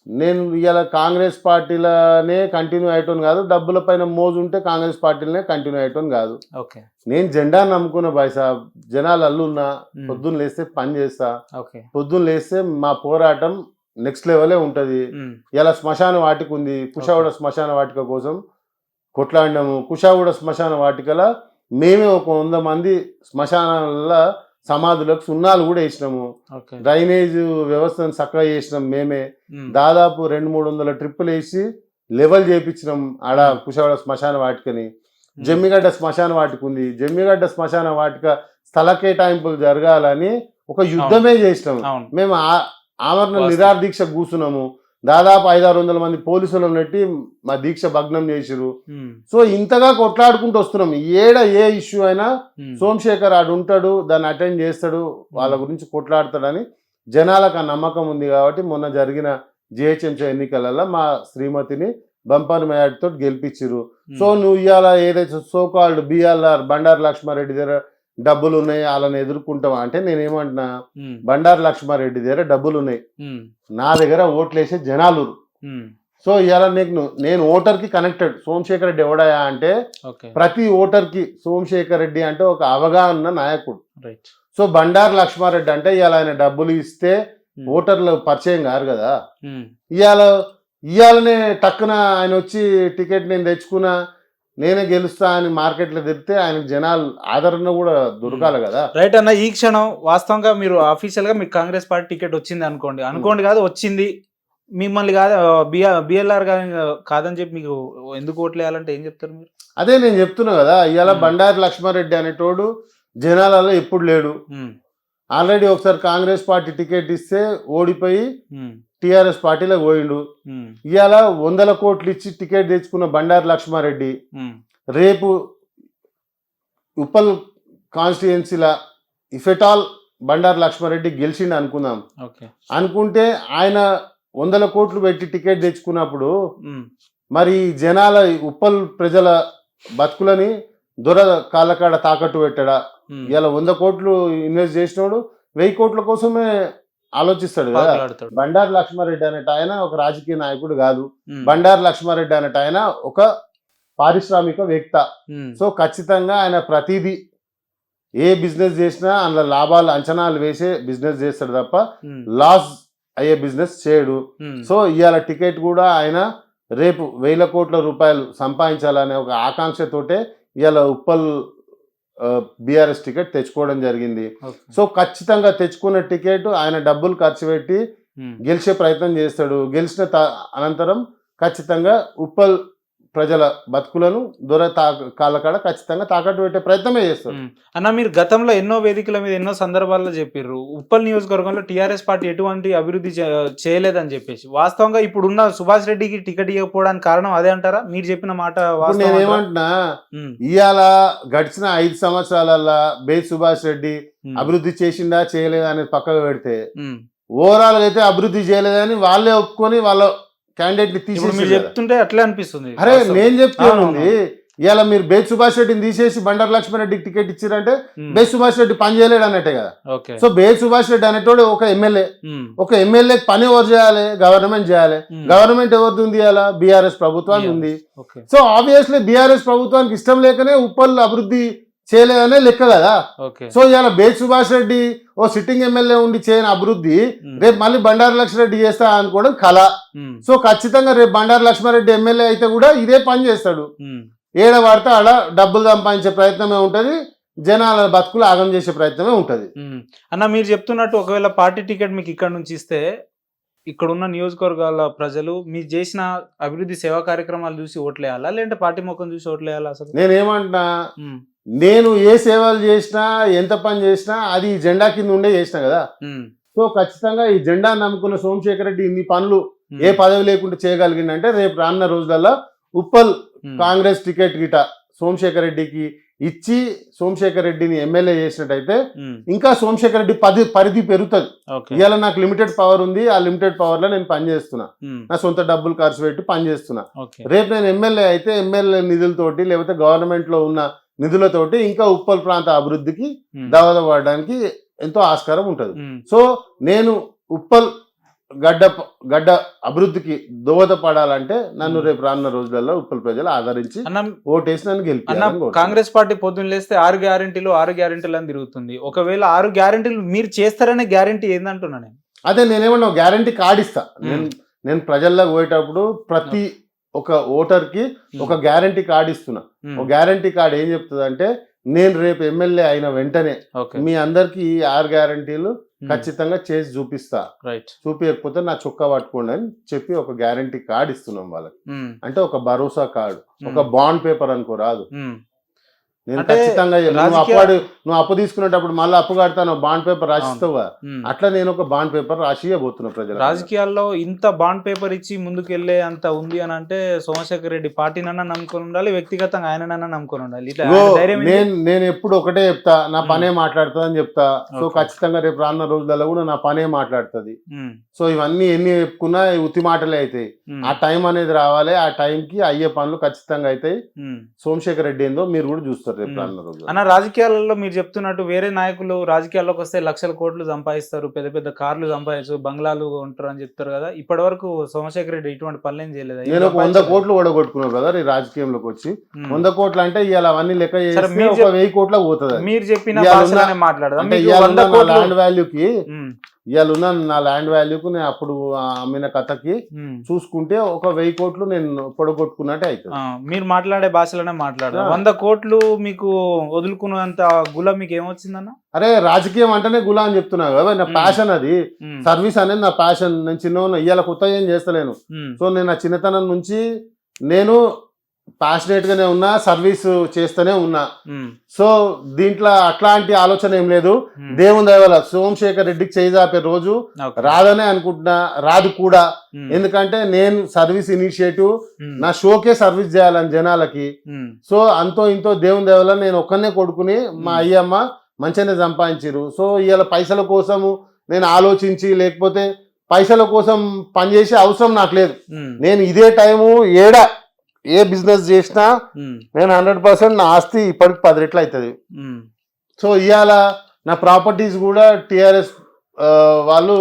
[SPEAKER 2] నేను ఇవాళ కాంగ్రెస్ పార్టీలోనే కంటిన్యూ అయ్యటం కాదు, డబ్బుల పైన మోజు ఉంటే కాంగ్రెస్ పార్టీలోనే కంటిన్యూ అయ్యటం కాదు. నేను జెండా నమ్ముకున్న బాయ్ సాబ్, జనాలు అల్లున్నా, పొద్దున్న లేస్తే పని చేస్తా, పొద్దున్న లేస్తే మా పోరాటం నెక్స్ట్ లెవెలే ఉంటది. ఇలా శ్మశాన వాటిక ఉంది, కుషావుడ శ్మశాన వాటిక కోసం కొట్లాడినాము. కుషావుడ శ్మశాన వాటికల మేమే ఒక 100 మంది శ్మశానాల సమాధులకు సున్నాలు కూడా వేసినాము. డ్రైనేజ్ వ్యవస్థను చక్కగా చేసినాం మేమే. దాదాపు 200-300 ట్రిప్పులు వేసి లెవెల్ చేయించినాం ఆడ కుషావుడ శ్మశాన వాటికని. జమ్మిగడ్డ శ్మశాన వాటిక ఉంది, జమ్మిగడ్డ శ్మశాన వాటిక స్థల కేటాయింపులు జరగాలని ఒక యుద్ధమే చేసినాము మేము. ఆమరణ నిరాహార దీక్ష కూర్చున్నాము. దాదాపు 500-600 మంది పోలీసులను నెట్టి మా దీక్ష భగ్నం చేసిరు. సో ఇంతగా కొట్లాడుకుంటూ వస్తున్నాం. ఏ ఇష్యూ అయినా సోమశేఖర్ ఆడు ఉంటాడు, దాన్ని అటెండ్ చేస్తాడు, వాళ్ళ గురించి కొట్లాడతాడని జనాలకు ఆ నమ్మకం ఉంది. కాబట్టి మొన్న జరిగిన జిహెచ్ఎంసీ ఎన్నికలలో మా శ్రీమతిని బంపర్ మెజార్టీతో గెలిపించారు. సో నువ్వు ఇవాళ ఏదైతే సోకాల్డ్ బిఎల్ఆర్ బండారు లక్ష్మారెడ్డి దగ్గర డబ్బులు ఉన్నాయి వాళ్ళని ఎదుర్కొంటావా అంటే నేనేమంటున్నా,
[SPEAKER 1] ఉమ్,
[SPEAKER 2] బండారు లక్ష్మారెడ్డి దగ్గర డబ్బులు ఉన్నాయి,
[SPEAKER 1] ఉమ్,
[SPEAKER 2] నా దగ్గర ఓట్లేసే జనాలు.
[SPEAKER 1] ఉమ్,
[SPEAKER 2] సో ఇవాళ నేను ఓటర్కి కనెక్టెడ్. సోమశేఖర్ రెడ్డి ఎవడాయా అంటే
[SPEAKER 1] ఓకే,
[SPEAKER 2] ప్రతి ఓటర్కి సోమశేఖర్ రెడ్డి అంటే ఒక అవగాహన నాయకుడు.
[SPEAKER 1] రైట్,
[SPEAKER 2] సో బండారు లక్ష్మారెడ్డి అంటే ఇవాళ ఆయన డబ్బులు ఇస్తే
[SPEAKER 1] ఉమ్,
[SPEAKER 2] ఓటర్లు పరిచయం కారు కదా.
[SPEAKER 1] ఉమ్,
[SPEAKER 2] ఇవాళనే టక్కున ఆయన వచ్చి టికెట్ నేను తెచ్చుకున్నా నేనే గెలుస్తా అని మార్కెట్లో తిరిగితే ఆయనకు జనాలు ఆదరణ కూడా దొరకాలి కదా.
[SPEAKER 1] రైట్ అన్న. ఈ క్షణం వాస్తవంగా మీరు అఫీషియల్ గా మీకు కాంగ్రెస్ పార్టీ టికెట్ వచ్చింది అనుకోండి కాదు, వచ్చింది, మిమ్మల్ని కాదు బిఎల్ఆర్ కాదని చెప్పి మీకు ఎందుకు ఓట్లు వేయాలంటే ఏం చెప్తారు మీరు?
[SPEAKER 2] అదే నేను చెప్తున్నా కదా, ఇవాళ బండారు లక్ష్మారెడ్డి అనేటోడు జనాలలో ఎప్పుడు లేడు.
[SPEAKER 1] ఉమ్,
[SPEAKER 2] ఆల్రెడీ ఒకసారి కాంగ్రెస్ పార్టీ టికెట్ ఇస్తే ఓడిపోయి
[SPEAKER 1] ఉమ్,
[SPEAKER 2] టీఆర్ఎస్ పార్టీలో పోయిండు.
[SPEAKER 1] ఉమ్,
[SPEAKER 2] ఇవాళ 100 కోట్లు ఇచ్చి టికెట్ తెచ్చుకున్న బండారు లక్ష్మారెడ్డి
[SPEAKER 1] ఉమ్,
[SPEAKER 2] రేపు ఉప్పల్ కాన్స్టిట్యుయెన్సీలా if at all Bandaru Lakshma Reddy గెలిచిండు అనుకుందాం,
[SPEAKER 1] ఓకే,
[SPEAKER 2] అనుకుంటే ఆయన 100 కోట్లు పెట్టి టికెట్ తెచ్చుకున్నప్పుడు
[SPEAKER 1] ఉమ్,
[SPEAKER 2] మరి జనాల ఉప్పల్ ప్రజల బతుకులని దొర కాళ్ళకాడ తాకట్టు పెట్టడా?
[SPEAKER 1] ఉమ్,
[SPEAKER 2] ఇలా 100 కోట్లు ఇన్వెస్ట్ చేసినోడు 1000 కోట్ల కోసమే ఆలోచిస్తాడు కదా.
[SPEAKER 1] పాకులాడతాడు.
[SPEAKER 2] బండారు లక్ష్మారెడ్డి అనేట ఆయన ఒక రాజకీయ నాయకుడు కాదు.
[SPEAKER 1] ఉమ్,
[SPEAKER 2] బండారు లక్ష్మారెడ్డి అనేట ఆయన ఒక పారిశ్రామికవేత్త.
[SPEAKER 1] ఉమ్,
[SPEAKER 2] సో ఖచ్చితంగా ఆయన ప్రతిదీ ఏ బిజినెస్ చేసినా అందులో లాభాలు అంచనాలు వేసే బిజినెస్ చేస్తాడు తప్ప
[SPEAKER 1] ఉమ్,
[SPEAKER 2] లాస్ అయ్యే బిజినెస్ చేయడు.
[SPEAKER 1] ఉమ్,
[SPEAKER 2] సో ఇవాళ టికెట్ కూడా ఆయన రేపు 1000 కోట్ల రూపాయలు సంపాదించాలనే ఒక ఆకాంక్షతోటే ఇవాళ ఉప్పల్ బీఆర్ఎస్ టికెట్ తెచ్చుకోవడం జరిగింది.
[SPEAKER 1] ఓకే,
[SPEAKER 2] సో ఖచ్చితంగా తెచ్చుకున్న టికెట్ ఆయన డబ్బులు ఖర్చు పెట్టి
[SPEAKER 1] ఉమ్,
[SPEAKER 2] గెలిచే ప్రయత్నం చేస్తాడు. గెలిచిన అనంతరం ఖచ్చితంగా ఉప్పల్ ప్రజల బతుకులను కాళ్ళకాడ ఖచ్చితంగా తాకట్టు పెట్టే ప్రయత్నమే చేస్తాడు.
[SPEAKER 1] ఉమ్. అన్న, మీరు గతంలో ఎన్నో వేదికల మీద ఎన్నో సందర్భాల్లో చెప్పారు ఉప్పల్ నియోజకవర్గంలో టీఆర్ఎస్ పార్టీ ఎటువంటి అభివృద్ధి చేయలేదని చెప్పేసి. వాస్తవంగా ఇప్పుడున్న సుభాష్ రెడ్డికి టికెట్ ఇవ్వకపోవడానికి కారణం అదే అంటారా? మీరు చెప్పిన మాట
[SPEAKER 2] ఇప్పుడు
[SPEAKER 1] వాస్తవం
[SPEAKER 2] నేను
[SPEAKER 1] అంటారా?
[SPEAKER 2] ఏమంటున్నా,
[SPEAKER 1] ఉమ్,
[SPEAKER 2] ఇవాళ గడిచిన 5 సంవత్సరాలలో బే సుభాష్ రెడ్డి
[SPEAKER 1] ఉమ్,
[SPEAKER 2] అభివృద్ధి చేసిందా చేయలేదా అనేది పక్కకు పెడితే
[SPEAKER 1] ఉమ్.
[SPEAKER 2] ఓవరాల్ గా అయితే అభివృద్ధి చేయలేదని వాళ్ళే ఒప్పుకొని వాళ్ళ క్యాండిడేట్ ని
[SPEAKER 1] ఇప్పుడు మీరు
[SPEAKER 2] తీసేసి.
[SPEAKER 1] చెప్తుంటే అట్లే అనిపిస్తుంది.
[SPEAKER 2] అరే
[SPEAKER 1] వాస్తవం.
[SPEAKER 2] నేను చెప్తే
[SPEAKER 1] అవును,
[SPEAKER 2] ఉంది, ఇవాళ మీరు బే సుభాష్ రెడ్డిని తీసేసి బండారు లక్ష్మారెడ్డికి టికెట్ ఇచ్చారంటే
[SPEAKER 1] ఉమ్,
[SPEAKER 2] బే సుభాష్ రెడ్డి పని చేయలేడు అన్నట్టే కదా.
[SPEAKER 1] ఓకే,
[SPEAKER 2] సో బే సుభాష్ రెడ్డి అనేటోడు ఒక ఎమ్మెల్యే.
[SPEAKER 1] ఉమ్,
[SPEAKER 2] ఒక ఎమ్మెల్యే పని ఎవరు చేయాలి? గవర్నమెంట్ చేయాలి.
[SPEAKER 1] ఉమ్,
[SPEAKER 2] గవర్నమెంట్ ఎవరిది ఉంది? ఇవాళ బీఆర్ఎస్ ప్రభుత్వానికి ఉంది.
[SPEAKER 1] ఓకే,
[SPEAKER 2] సో ఆబ్వియస్లీ బీఆర్ఎస్ ప్రభుత్వానికి ఇష్టం లేకనే ఉప్పల్ అభివృద్ధి చేయలేదనే లెక్క కదా.
[SPEAKER 1] ఓకే,
[SPEAKER 2] సో ఇవాళ బే సుభాష్ రెడ్డి ఓ సిట్టింగ్ ఎమ్మెల్యే ఉండి చేయని అభివృద్ధి
[SPEAKER 1] ఉమ్,
[SPEAKER 2] రేపు మళ్ళీ బండారు లక్ష్మారెడ్డి చేస్తా అనుకోవడం కళ.
[SPEAKER 1] ఉమ్,
[SPEAKER 2] సో ఖచ్చితంగా రేపు బండారు లక్ష్మారెడ్డి ఎమ్మెల్యే అయితే కూడా ఇదే పని చేస్తాడు.
[SPEAKER 1] ఉమ్,
[SPEAKER 2] ఏడ పడితే ఆడ డబ్బులు సంపాదించే ప్రయత్నమే ఉంటది, జనాల బతుకులు ఆగం చేసే ప్రయత్నమే ఉంటది.
[SPEAKER 1] ఉమ్. అన్న, మీరు చెప్తున్నట్టు ఒకవేళ పార్టీ టికెట్ మీకు ఇక్కడ నుంచి ఇస్తే ఇక్కడున్న నియోజకవర్గాల ప్రజలు మీరు చేసిన అభివృద్ధి సేవా కార్యక్రమాలు చూసి ఓట్లేయాలా, లేదంటే పార్టీ ముఖం చూసి ఓట్లేయాలా అసలు?
[SPEAKER 2] నేనేమంటున్నా,
[SPEAKER 1] ఉమ్,
[SPEAKER 2] నేను ఏ సేవలు చేసినా ఎంత పని చేసినా అది ఈ జెండా కింద ఉండే చేసిన కదా.
[SPEAKER 1] ఉమ్,
[SPEAKER 2] సో ఖచ్చితంగా ఈ జెండా నమ్ముకున్న సోమశేఖర్ రెడ్డి ఇన్ని పనులు
[SPEAKER 1] ఉమ్,
[SPEAKER 2] ఏ పదవి లేకుండా చేయగలిగిందంటే రేపు రానున్న రోజులలో ఉప్పల్
[SPEAKER 1] ఉమ్,
[SPEAKER 2] కాంగ్రెస్ టికెట్ గిట సోమశేఖర్ రెడ్డికి ఇచ్చి సోమశేఖర్ రెడ్డిని ఎమ్మెల్యే చేసినట్టయితే
[SPEAKER 1] ఉమ్,
[SPEAKER 2] ఇంకా సోమశేఖర్ రెడ్డి పరిధి పెరుగుతుంది.
[SPEAKER 1] ఓకే,
[SPEAKER 2] ఇవాళ నాకు లిమిటెడ్ పవర్ ఉంది, ఆ లిమిటెడ్ పవర్ లో నేను పనిచేస్తున్నా,
[SPEAKER 1] ఉమ్,
[SPEAKER 2] నా సొంత డబ్బులు ఖర్చు పెట్టి పనిచేస్తున్నా.
[SPEAKER 1] ఓకే,
[SPEAKER 2] రేపు నేను ఎమ్మెల్యే అయితే ఎమ్మెల్యే నిధులతోటి లేకపోతే గవర్నమెంట్ లో ఉన్న నిధులతోటి ఇంకా ఉప్పల్ ప్రాంత అభివృద్ధికి
[SPEAKER 1] ఉమ్,
[SPEAKER 2] దోహదపడడానికి ఎంతో ఆస్కారం ఉంటుంది.
[SPEAKER 1] ఉమ్,
[SPEAKER 2] సో నేను ఉప్పల్ గడ్డ అభివృద్ధికి దోహదపడాలంటే నన్ను రేపు రానున్న రోజులలో ఉప్పల్ ప్రజలు ఆదరించి
[SPEAKER 1] అన్న
[SPEAKER 2] ఓటేసి నన్ను
[SPEAKER 1] అన్న
[SPEAKER 2] గెలిపి.
[SPEAKER 1] కాంగ్రెస్ పార్టీ పొద్దున్న లేస్తే 6 గ్యారెంటీలు అని తిరుగుతుంది. ఒకవేళ 6 గ్యారెంటీలు మీరు చేస్తారనే గ్యారెంటీ ఏందంటున్నా నేను?
[SPEAKER 2] అదే నేనేమన్నా గ్యారంటీ కార్డు ఇస్తా. నేను ప్రజల్లోకి పోయేటప్పుడు ప్రతి ఒక ఓటర్కి ఒక గ్యారంటీ కార్డు ఇస్తున్నా. ఒక గ్యారంటీ కార్డు ఏం చెప్తుంది అంటే, నేను రేపు ఎమ్మెల్యే అయిన వెంటనే మీ అందరికి ఈ 6 గ్యారంటీలు ఖచ్చితంగా చేసి చూపిస్తా, చూపించకపోతే నా చొక్కా పట్టుకోండి అని చెప్పి ఒక గ్యారంటీ కార్డు ఇస్తున్నాం వాళ్ళకి. అంటే ఒక భరోసా కార్డు, ఒక బాండ్ పేపర్ అనుకో రాదు. నేను ఖచ్చితంగా నువ్వు అప్పు తీసుకునేటప్పుడు మళ్ళీ అప్పు కడతాను బాండ్ పేపర్ రాసిస్తావా, అట్లా నేను ఒక బాండ్ పేపర్ రాసి ఇవ్వబోతున్నా ప్రజలు.
[SPEAKER 1] రాజకీయాల్లో ఇంత బాండ్ పేపర్ ఇచ్చి ముందుకు వెళ్ళే అంత ఉంది అని అంటే సోమశేఖర్ రెడ్డి పార్టీనన్నా నమ్ముకొని ఉండాలి, వ్యక్తిగతంగా ఆయననన్నా నమ్ముకొని ఉండాలి.
[SPEAKER 2] నేను ఎప్పుడు ఒకటే చెప్తా, నా పనే మాట్లాడుతుంది అని చెప్తా. సో ఖచ్చితంగా రేపు రానున్న రోజులలో కూడా నా పనే మాట్లాడుతుంది. సో ఇవన్నీ ఎన్ని చెప్పుకున్నా ఉత్తి మాటలే అవుతాయి. ఆ టైం అనేది రావాలి, ఆ టైంకి అయ్యే పనులు ఖచ్చితంగా అవుతాయి. సోమశేఖర్ రెడ్డి ఏందో మీరు కూడా చూస్తారు రేపు రానున్న రోజుల్లో.
[SPEAKER 1] అన్న, రాజకీయాలలో మీరు చెప్తున్నట్టు వేరే నాయకులు రాజకీయాల్లోకి వస్తే లక్షల కోట్లు సంపాదిస్తారు, పెద్ద పెద్ద కార్లు సంపాదించు, బంగ్లాలు ఉంటారు అని చెప్తారు కదా. ఇప్పటి వరకు సోమశేఖర్ రెడ్డి ఇటువంటి పనులు ఏం చేయలేదు.
[SPEAKER 2] నేను ఒక 100 కోట్లు ఓడగొట్టుకున్నాను బ్రదర్ ఈ రాజకీయంలోకి వచ్చి. 100 కోట్లు అంటే ఇవాళ అవన్నీ లెక్క చేస్తే ఒక 1000 కోట్లకు పోతుంది.
[SPEAKER 1] మీరు చెప్పిన భాషలోనే మాట్లాడదాం.
[SPEAKER 2] అంటే ఇవాళ ల్యాండ్ వాల్యూకి ఇవాళ ఉన్న నా ల్యాండ్ వాల్యూకు నేను అప్పుడు అమ్మిన కథకి చూసుకుంటే ఒక 1000 కోట్లు నేను పొడగొట్టుకున్నట్టే అవుతుంది.
[SPEAKER 1] మీరు మాట్లాడే భాషలోనే మాట్లాడదాం. 100 కోట్లు మీకు వదులుకున్నంత గుల మీకు ఏమొచ్చిందన్న?
[SPEAKER 2] అరే రాజకీయం అంటేనే గులా అని చెప్తున్నా కదా, నా ప్యాషన్ అది. సర్వీస్ అనేది నా ప్యాషన్. నేను చిన్న ఇవాళ కొత్తగా ఏం చేస్తలేను. సో నేను నా చిన్నతనం నుంచి నేను ప్యాషనేట్ గానే ఉన్నా, సర్వీస్ చేస్తూనే ఉన్నా. సో దీంట్లో అట్లాంటి ఆలోచన ఏం లేదు. దేవుని దయ వల్ల సోమశేఖర్ రెడ్డికి చేజాపే రోజు రాదనే అనుకుంటున్నా, రాదు కూడా. ఎందుకంటే నేను సర్వీస్ ఇనిషియేటివ్, నా షోకే సర్వీస్ చేయాలని జనాలకి. సో అంతో ఇంతో దేవుని దయ వల్ల నేను ఒక్కనే కొడుకుని మా అయ్యమ్మ మంచిగానే సంపాదించారు. సో ఇవాళ పైసల కోసము నేను ఆలోచించి లేకపోతే పైసల కోసం పనిచేసే అవసరం నాకు లేదు. నేను ఇదే టైము ఏ బిజినెస్ చేసినా నేను 100% నా ఆస్తి ఇప్పటికి 10 రెట్లు అవుతుంది. సో ఇవాళ నా ప్రాపర్టీస్ కూడా టిఆర్ఎస్ వాళ్ళు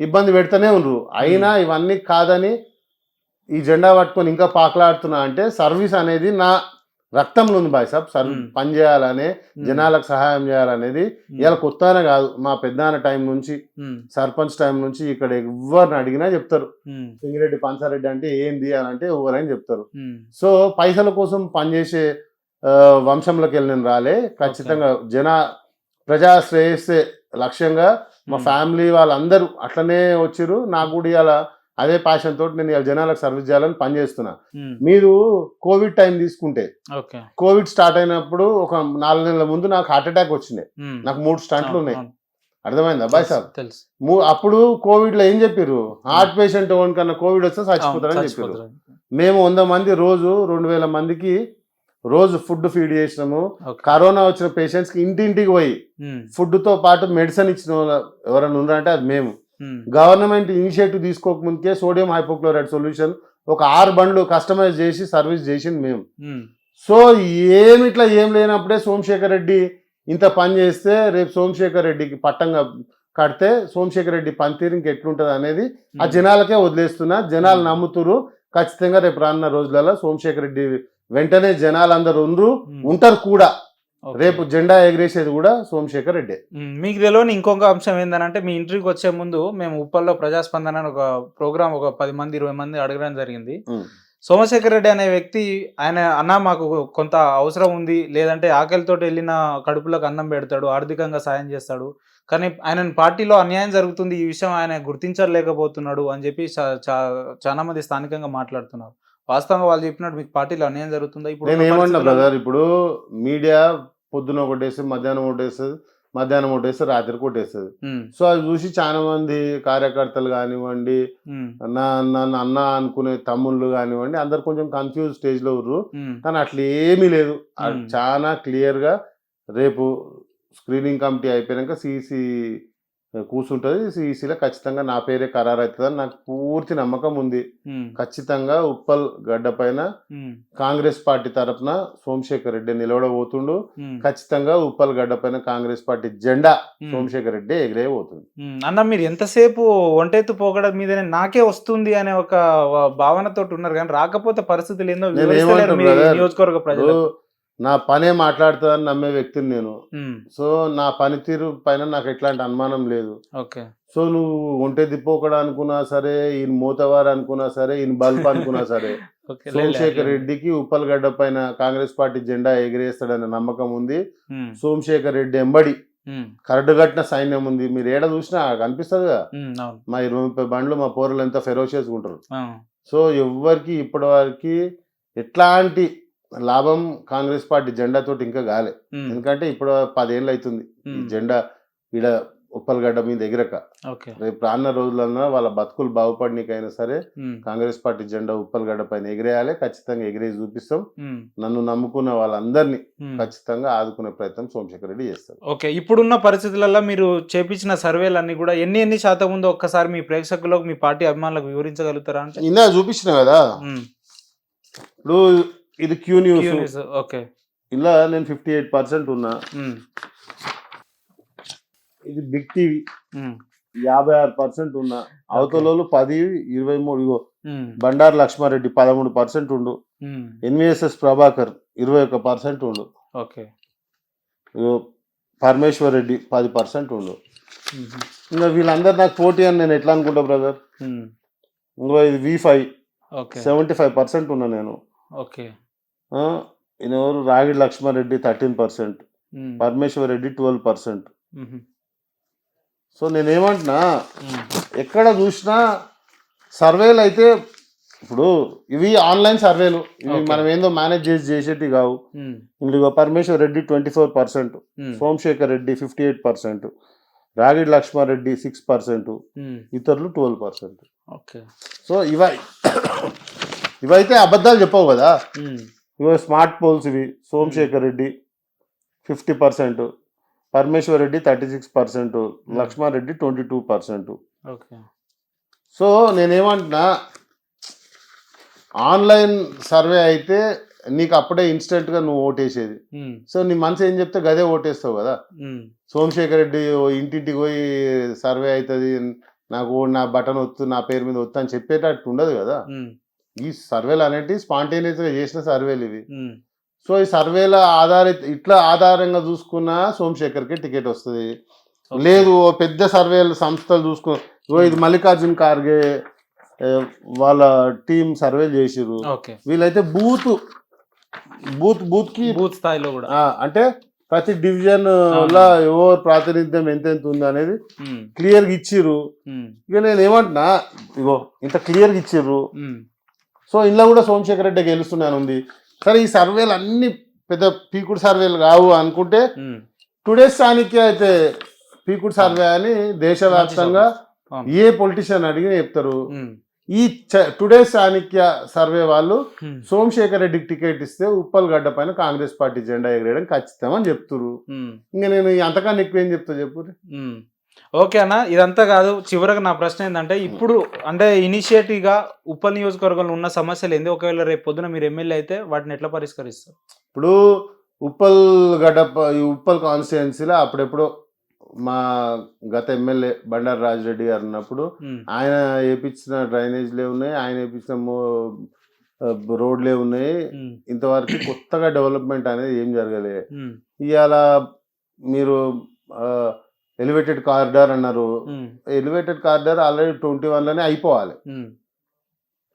[SPEAKER 2] ఇబ్బంది పెడుతూనే ఉన్నారు. అయినా ఇవన్నీ కాదని ఈ జెండా పట్టుకొని ఇంకా పాకలాడుతున్నా అంటే సర్వీస్ అనేది నా రక్తంలో ఉంది బాయ్ సాబ్. పని చేయాలనే, జనాలకు సహాయం చేయాలనేది ఇవాళ కొత్తనే కాదు. మా పెద్దనాన్న టైం నుంచి, సర్పంచ్ టైం నుంచి ఇక్కడ ఎవరిని అడిగినా చెప్తారు సింగిరెడ్డి పంచారెడ్డి అంటే ఏంది అని అంటే ఎవరైనా చెప్తారు. సో పైసల కోసం పనిచేసే వంశంలోకి వెళ్ళి నేను రాలే. ఖచ్చితంగా ప్రజా శ్రేయస్సే లక్ష్యంగా మా ఫ్యామిలీ వాళ్ళందరూ అట్లనే వచ్చారు. నాకు కూడా ఇవాళ అదే ప్యాషన్ తోటి నేను జనాలకు సర్వీస్ చేయాలని పనిచేస్తున్నా. మీరు కోవిడ్ టైం తీసుకుంటే, కోవిడ్ స్టార్ట్ అయినప్పుడు ఒక 4 నెలల ముందు నాకు హార్ట్ అటాక్ వచ్చినాయి. నాకు 3 స్టంట్లు ఉన్నాయి. అర్థమైందా బాయ్ సార్? అప్పుడు కోవిడ్ లో ఏం చెప్పారు, హార్ట్ పేషెంట్ కన్నా కోవిడ్ వస్తే చచ్చిపోతారని చెప్పారు. మేము 100 మంది రోజు 2000 మందికి రోజు ఫుడ్ ఫీడ్ చేసినాము. కరోనా వచ్చిన పేషెంట్స్ కి ఇంటింటికి పోయి ఫుడ్ తో పాటు మెడిసిన్ ఇచ్చిన ఎవరైనా ఉన్నారంటే అది మేము. గవర్నమెంట్ ఇనిషియేటివ్ తీసుకోక ముందుకే సోడియం హైపోక్లోరైడ్ సొల్యూషన్ ఒక 6 బండ్లు కస్టమైజ్ చేసి సర్వీస్ చేసింది మేము. సో ఏమిట్లా ఏం లేనప్పుడే సోమశేఖర్ రెడ్డి ఇంత పని చేస్తే రేపు సోమశేఖర్ రెడ్డికి పట్టంగా కడితే సోమశేఖర్ రెడ్డి పనితీరు ఇంకెట్లుంటది అనేది ఆ జనాలకే వదిలేస్తున్నా. జనాలు నమ్ముతురు. ఖచ్చితంగా రేపు రానున్న రోజులలో సోమశేఖర్ రెడ్డి వెంటనే జనాలందరూ ఉంటారు కూడా. రేపు జెండా ఎగిరేసేది కూడా సోమశేఖర్ రెడ్డి.
[SPEAKER 1] మీకు తెలియని ఇంకొక అంశం ఏంటంటే, మీ ఇంటర్వ్యూకి వచ్చే ముందు మేము ఉప్పల్లో ప్రజాస్పందన ఒక ప్రోగ్రామ్ ఒక 10 మంది 20 మంది అడగడం జరిగింది. సోమశేఖర్ రెడ్డి అనే వ్యక్తి అన్న మాకు కొంత అవసరం ఉంది, లేదంటే ఆకలితో వెళ్ళిన కడుపులకు అన్నం పెడతాడు, ఆర్థికంగా సాయం చేస్తాడు, కానీ ఆయన పార్టీలో అన్యాయం జరుగుతుంది, ఈ విషయం ఆయన గుర్తించలేకపోతున్నాడు అని చెప్పి చాలా మంది స్థానికంగా మాట్లాడుతున్నారు. వాస్తవంగా వాళ్ళు చెప్పినట్టు మీకు పార్టీలో అన్యాయం జరుగుతుందా? ఇప్పుడు
[SPEAKER 2] నేను ఏమన్నా బ్రదర్, ఇప్పుడు మీడియా పొద్దున ఒకటేస్తుంది, మధ్యాహ్నం ఒకటేస్తుంది, మధ్యాహ్నం ఒకటేస్తుంది, రాత్రి కొట్టేస్తుంది. సో అది చూసి చాలా మంది కార్యకర్తలు కానివ్వండి, అన్న అనుకునే తమ్ముళ్ళు కానివ్వండి, అందరు కొంచెం కన్ఫ్యూజ్ స్టేజ్ లో ఉర్రు. కానీ అట్లా ఏమీ లేదు. చాలా క్లియర్ గా రేపు స్క్రీనింగ్ కమిటీ అయిపోయాక సిఈసి కూర్చుంటది. సిఈసిలో ఖచ్చితంగా నా పేరే ఖరారు అవుతుందని నాకు పూర్తి నమ్మకం ఉంది. ఖచ్చితంగా ఉప్పల్ గడ్డ పైన కాంగ్రెస్ పార్టీ తరఫున సోమశేఖర్ రెడ్డి నిలవడబోతుండు. ఖచ్చితంగా ఉప్పల్ గడ్డ పైన కాంగ్రెస్ పార్టీ జెండా సోమశేఖర్ రెడ్డి ఎగిరేయబోతుంది.
[SPEAKER 1] అన్న మీరు ఎంతసేపు ఒంటెత్తు పోగడం మీదనే నాకే వస్తుంది అనే ఒక భావనతో ఉన్నారు, కానీ రాకపోతే పరిస్థితులు ఏందో నియోజకవర్గ ప్రజలు.
[SPEAKER 2] నా పనే మాట్లాడుతుందని నమ్మే వ్యక్తిని నేను. సో నా పనితీరు పైన నాకు ఎట్లాంటి అనుమానం లేదు. సో నువ్వు ఒంటె దిప్పోకడా అనుకున్నా సరే, ఈయన మూతవారు అనుకున్నా సరే, ఈయన బల్బ్ అనుకున్నా సరే, సోమశేఖర్ రెడ్డికి ఉప్పల్గడ్డ పైన కాంగ్రెస్ పార్టీ జెండా ఎగిరేస్తాడనే నమ్మకం ఉంది. సోమశేఖర్ రెడ్డి ఎంబడి కరడు కట్టిన సైన్యం ఉంది. మీరు ఏడ చూసినా కనిపిస్తుంది కదా, మా 20-30 బండ్లు మా పోరలు ఎంత ఫెరోషియస్ ఉంటారు. సో ఎవ్వరికి ఇప్పటి వరకు ఎట్లాంటి లాభం కాంగ్రెస్ పార్టీ జెండా తోటి ఇంకా కాలే. ఎందుకంటే ఇప్పుడు 10 ఏళ్ళు అవుతుంది ఈ జెండా ఈడ ఉప్పల్గడ్డ మీద ఎగిరక. రేపు రానున్న రోజులన్నా వాళ్ళ బతుకులు బాగుపడినకైనా సరే కాంగ్రెస్ పార్టీ జెండా ఉప్పల్గడ్డ పైన ఎగిరేయాలి. ఖచ్చితంగా ఎగిరేసి చూపిస్తాం. నన్ను నమ్ముకున్న వాళ్ళందరినీ ఖచ్చితంగా ఆదుకునే ప్రయత్నం సోమశేఖర్ రెడ్డి చేస్తారు.
[SPEAKER 1] ఓకే, ఇప్పుడున్న పరిస్థితులలో మీరు చేపించిన సర్వేలన్నీ కూడా ఎన్ని శాతం ఉందో ఒక్కసారి మీ ప్రేక్షకులకు, మీ పార్టీ అభిమానులకు వివరించగలుగుతారా? అంటే
[SPEAKER 2] ఇందా చూపించిన కదా, ఇప్పుడు ఇది క్యూ న్యూస్.
[SPEAKER 1] ఓకే,
[SPEAKER 2] ఇలా నేను 58% ఉన్నా. ఇది బిగ్ టీవీ
[SPEAKER 1] ఉమ్,
[SPEAKER 2] 56% ఉన్న అవతలలో 10, 23 ఇగో
[SPEAKER 1] ఉమ్,
[SPEAKER 2] బండారు లక్ష్మారెడ్డి 13% ఉండు,
[SPEAKER 1] ఉమ్,
[SPEAKER 2] ఎన్విఎస్ఎస్ ప్రభాకర్ 21% ఉండు,
[SPEAKER 1] ఓకే.
[SPEAKER 2] ఇగో పరమేశ్వర్ రెడ్డి 10% ఉండు.
[SPEAKER 1] ఉమ్,
[SPEAKER 2] ఇంకా వీళ్ళందరూ నాకు పోటీ అని నేను ఎట్లా అనుకుంటా బ్రదర్.
[SPEAKER 1] ఉమ్,
[SPEAKER 2] ఇంకో ఇది V5
[SPEAKER 1] ఓకే.
[SPEAKER 2] 75% ఉన్నా నేను.
[SPEAKER 1] ఓకే.
[SPEAKER 2] ఈయన ఎవరు రాగిడి లక్ష్మారెడ్డి 13%,
[SPEAKER 1] ఉమ్,
[SPEAKER 2] పరమేశ్వర్ రెడ్డి 12%.
[SPEAKER 1] ఉమ్,
[SPEAKER 2] సో నేనేమంటున్నా,
[SPEAKER 1] ఉమ్,
[SPEAKER 2] ఎక్కడ చూసినా సర్వేలు అయితే ఇప్పుడు ఇవి ఆన్లైన్ సర్వేలు, ఇవి
[SPEAKER 1] Okay.
[SPEAKER 2] మనం ఏందో మేనేజ్ చేసేటి కావు.
[SPEAKER 1] ఉమ్,
[SPEAKER 2] ఇందులో పరమేశ్వర్ రెడ్డి 24%,
[SPEAKER 1] ఉమ్,
[SPEAKER 2] సోమశేఖర్ రెడ్డి 58%, రాగిడి లక్ష్మారెడ్డి 6%,
[SPEAKER 1] ఉమ్,
[SPEAKER 2] ఇతరులు 12%.
[SPEAKER 1] ఓకే.
[SPEAKER 2] సో ఇవైతే అబద్ధాలు చెప్పవు కదా.
[SPEAKER 1] ఉమ్,
[SPEAKER 2] ఇవి స్మార్ట్ పోల్స్ ఇవి. సోమశేఖర్ రెడ్డి 50%, పరమేశ్వర్ రెడ్డి 36%, లక్ష్మారెడ్డి 22%.
[SPEAKER 1] ఓకే.
[SPEAKER 2] సో నేనేమంటున్నా, ఆన్లైన్ సర్వే అయితే నీకు అప్పుడే ఇన్స్టెంట్గా నువ్వు ఓటేసేది.
[SPEAKER 1] ఉమ్,
[SPEAKER 2] సో నీ మనసు ఏం చెప్తే గదే ఓటేస్తావు కదా.
[SPEAKER 1] ఉమ్,
[SPEAKER 2] సోమశేఖర్ రెడ్డి ఇంటింటికి పోయి సర్వే అవుతుంది, నాకు నా బటన్ వత్తు, నా పేరు మీద వత్తు అని చెప్పేటట్టు ఉండదు కదా.
[SPEAKER 1] ఉమ్,
[SPEAKER 2] ఈ సర్వేలు అనేటివి స్పాంటేనియస్గా చేసిన సర్వేలు ఇవి.
[SPEAKER 1] ఉమ్,
[SPEAKER 2] సో ఈ సర్వేల ఇట్లా ఆధారంగా చూసుకున్నా సోమశేఖర్కి టికెట్ వస్తుంది.
[SPEAKER 1] Okay.
[SPEAKER 2] లేదు ఓ పెద్ద సర్వేలు సంస్థలు ఇది మల్లికార్జున్ ఖార్గే వాళ్ళ టీం సర్వేలు చేసిర్రు.
[SPEAKER 1] ఓకే.
[SPEAKER 2] వీళ్ళైతే బూత్ కి
[SPEAKER 1] బూత్ స్థాయిలో కూడా.
[SPEAKER 2] అంటే ప్రతి డివిజన్ లో ఎవరు ప్రాతినిధ్యం ఎంత ఉంది అనేది
[SPEAKER 1] ఉమ్,
[SPEAKER 2] క్లియర్ గా ఇచ్చిర్రు.
[SPEAKER 1] ఉమ్,
[SPEAKER 2] ఇక నేను ఏమంటున్నా, ఇగో ఇంత క్లియర్ గా ఇచ్చిర్రు.
[SPEAKER 1] ఉమ్,
[SPEAKER 2] సో ఇంట్లో కూడా సోమశేఖర్ రెడ్డి గెలుస్తున్నాను ఉంది. సరే ఈ సర్వేలు అన్ని పెద్ద పీకుడు సర్వేలు కావు అనుకుంటే,
[SPEAKER 1] ఉమ్,
[SPEAKER 2] టుడేస్ స్థానికే అయితే పీకుడు సర్వే అని దేశవ్యాప్తంగా
[SPEAKER 1] అవును.
[SPEAKER 2] ఏ పొలిటీషియన్ అడిగినా చెప్తారు.
[SPEAKER 1] ఉమ్,
[SPEAKER 2] ఈ టుడే చాణక్య సర్వే వాళ్ళు
[SPEAKER 1] ఉమ్,
[SPEAKER 2] సోమశేఖర్ రెడ్డికి టికెట్ ఇస్తే ఉప్పల్ గడ్డ పైన కాంగ్రెస్ పార్టీ జెండా ఎగరేయడం ఖచ్చితమని చెప్తున్నారు.
[SPEAKER 1] ఉమ్,
[SPEAKER 2] ఇంకా నేను అంతకన్నా ఎక్కువ ఏం చెప్తా చెప్పు.
[SPEAKER 1] ఉమ్. ఓకే అన్న, ఇదంతా కాదు. చివరికి నా ప్రశ్న ఏంటంటే, ఇప్పుడు అంటే ఇనిషియేటివ్గా ఉప్పల్ నియోజకవర్గంలో ఉన్న సమస్యలు ఏంది? ఒకవేళ రేపు పొద్దున మీరు ఎమ్మెల్యే అయితే వాటిని ఎట్లా పరిష్కరిస్తారు?
[SPEAKER 2] ఇప్పుడు ఉప్పల్ గడ్డ ఈ ఉప్పల్ కాన్స్టిట్యున్సీలో అప్పుడెప్పుడు మా గత ఎమ్మెల్యే బండారు రాజిరెడ్డి గారు ఉన్నప్పుడు
[SPEAKER 1] ఉమ్,
[SPEAKER 2] ఆయన వేయించిన డ్రైనేజ్లే ఉన్నాయి, ఆయన వేయించిన రోడ్లే ఉన్నాయి.
[SPEAKER 1] ఉమ్,
[SPEAKER 2] ఇంతవరకు కొత్తగా డెవలప్మెంట్ అనేది ఏం జరగలే.
[SPEAKER 1] ఉమ్,
[SPEAKER 2] ఇవాళ మీరు ఎలివేటెడ్ కారిడార్ అన్నారు.
[SPEAKER 1] ఉమ్,
[SPEAKER 2] ఎలివేటెడ్ కారిడార్ ఆల్రెడీ 21లోనే అయిపోవాలి.
[SPEAKER 1] ఉమ్,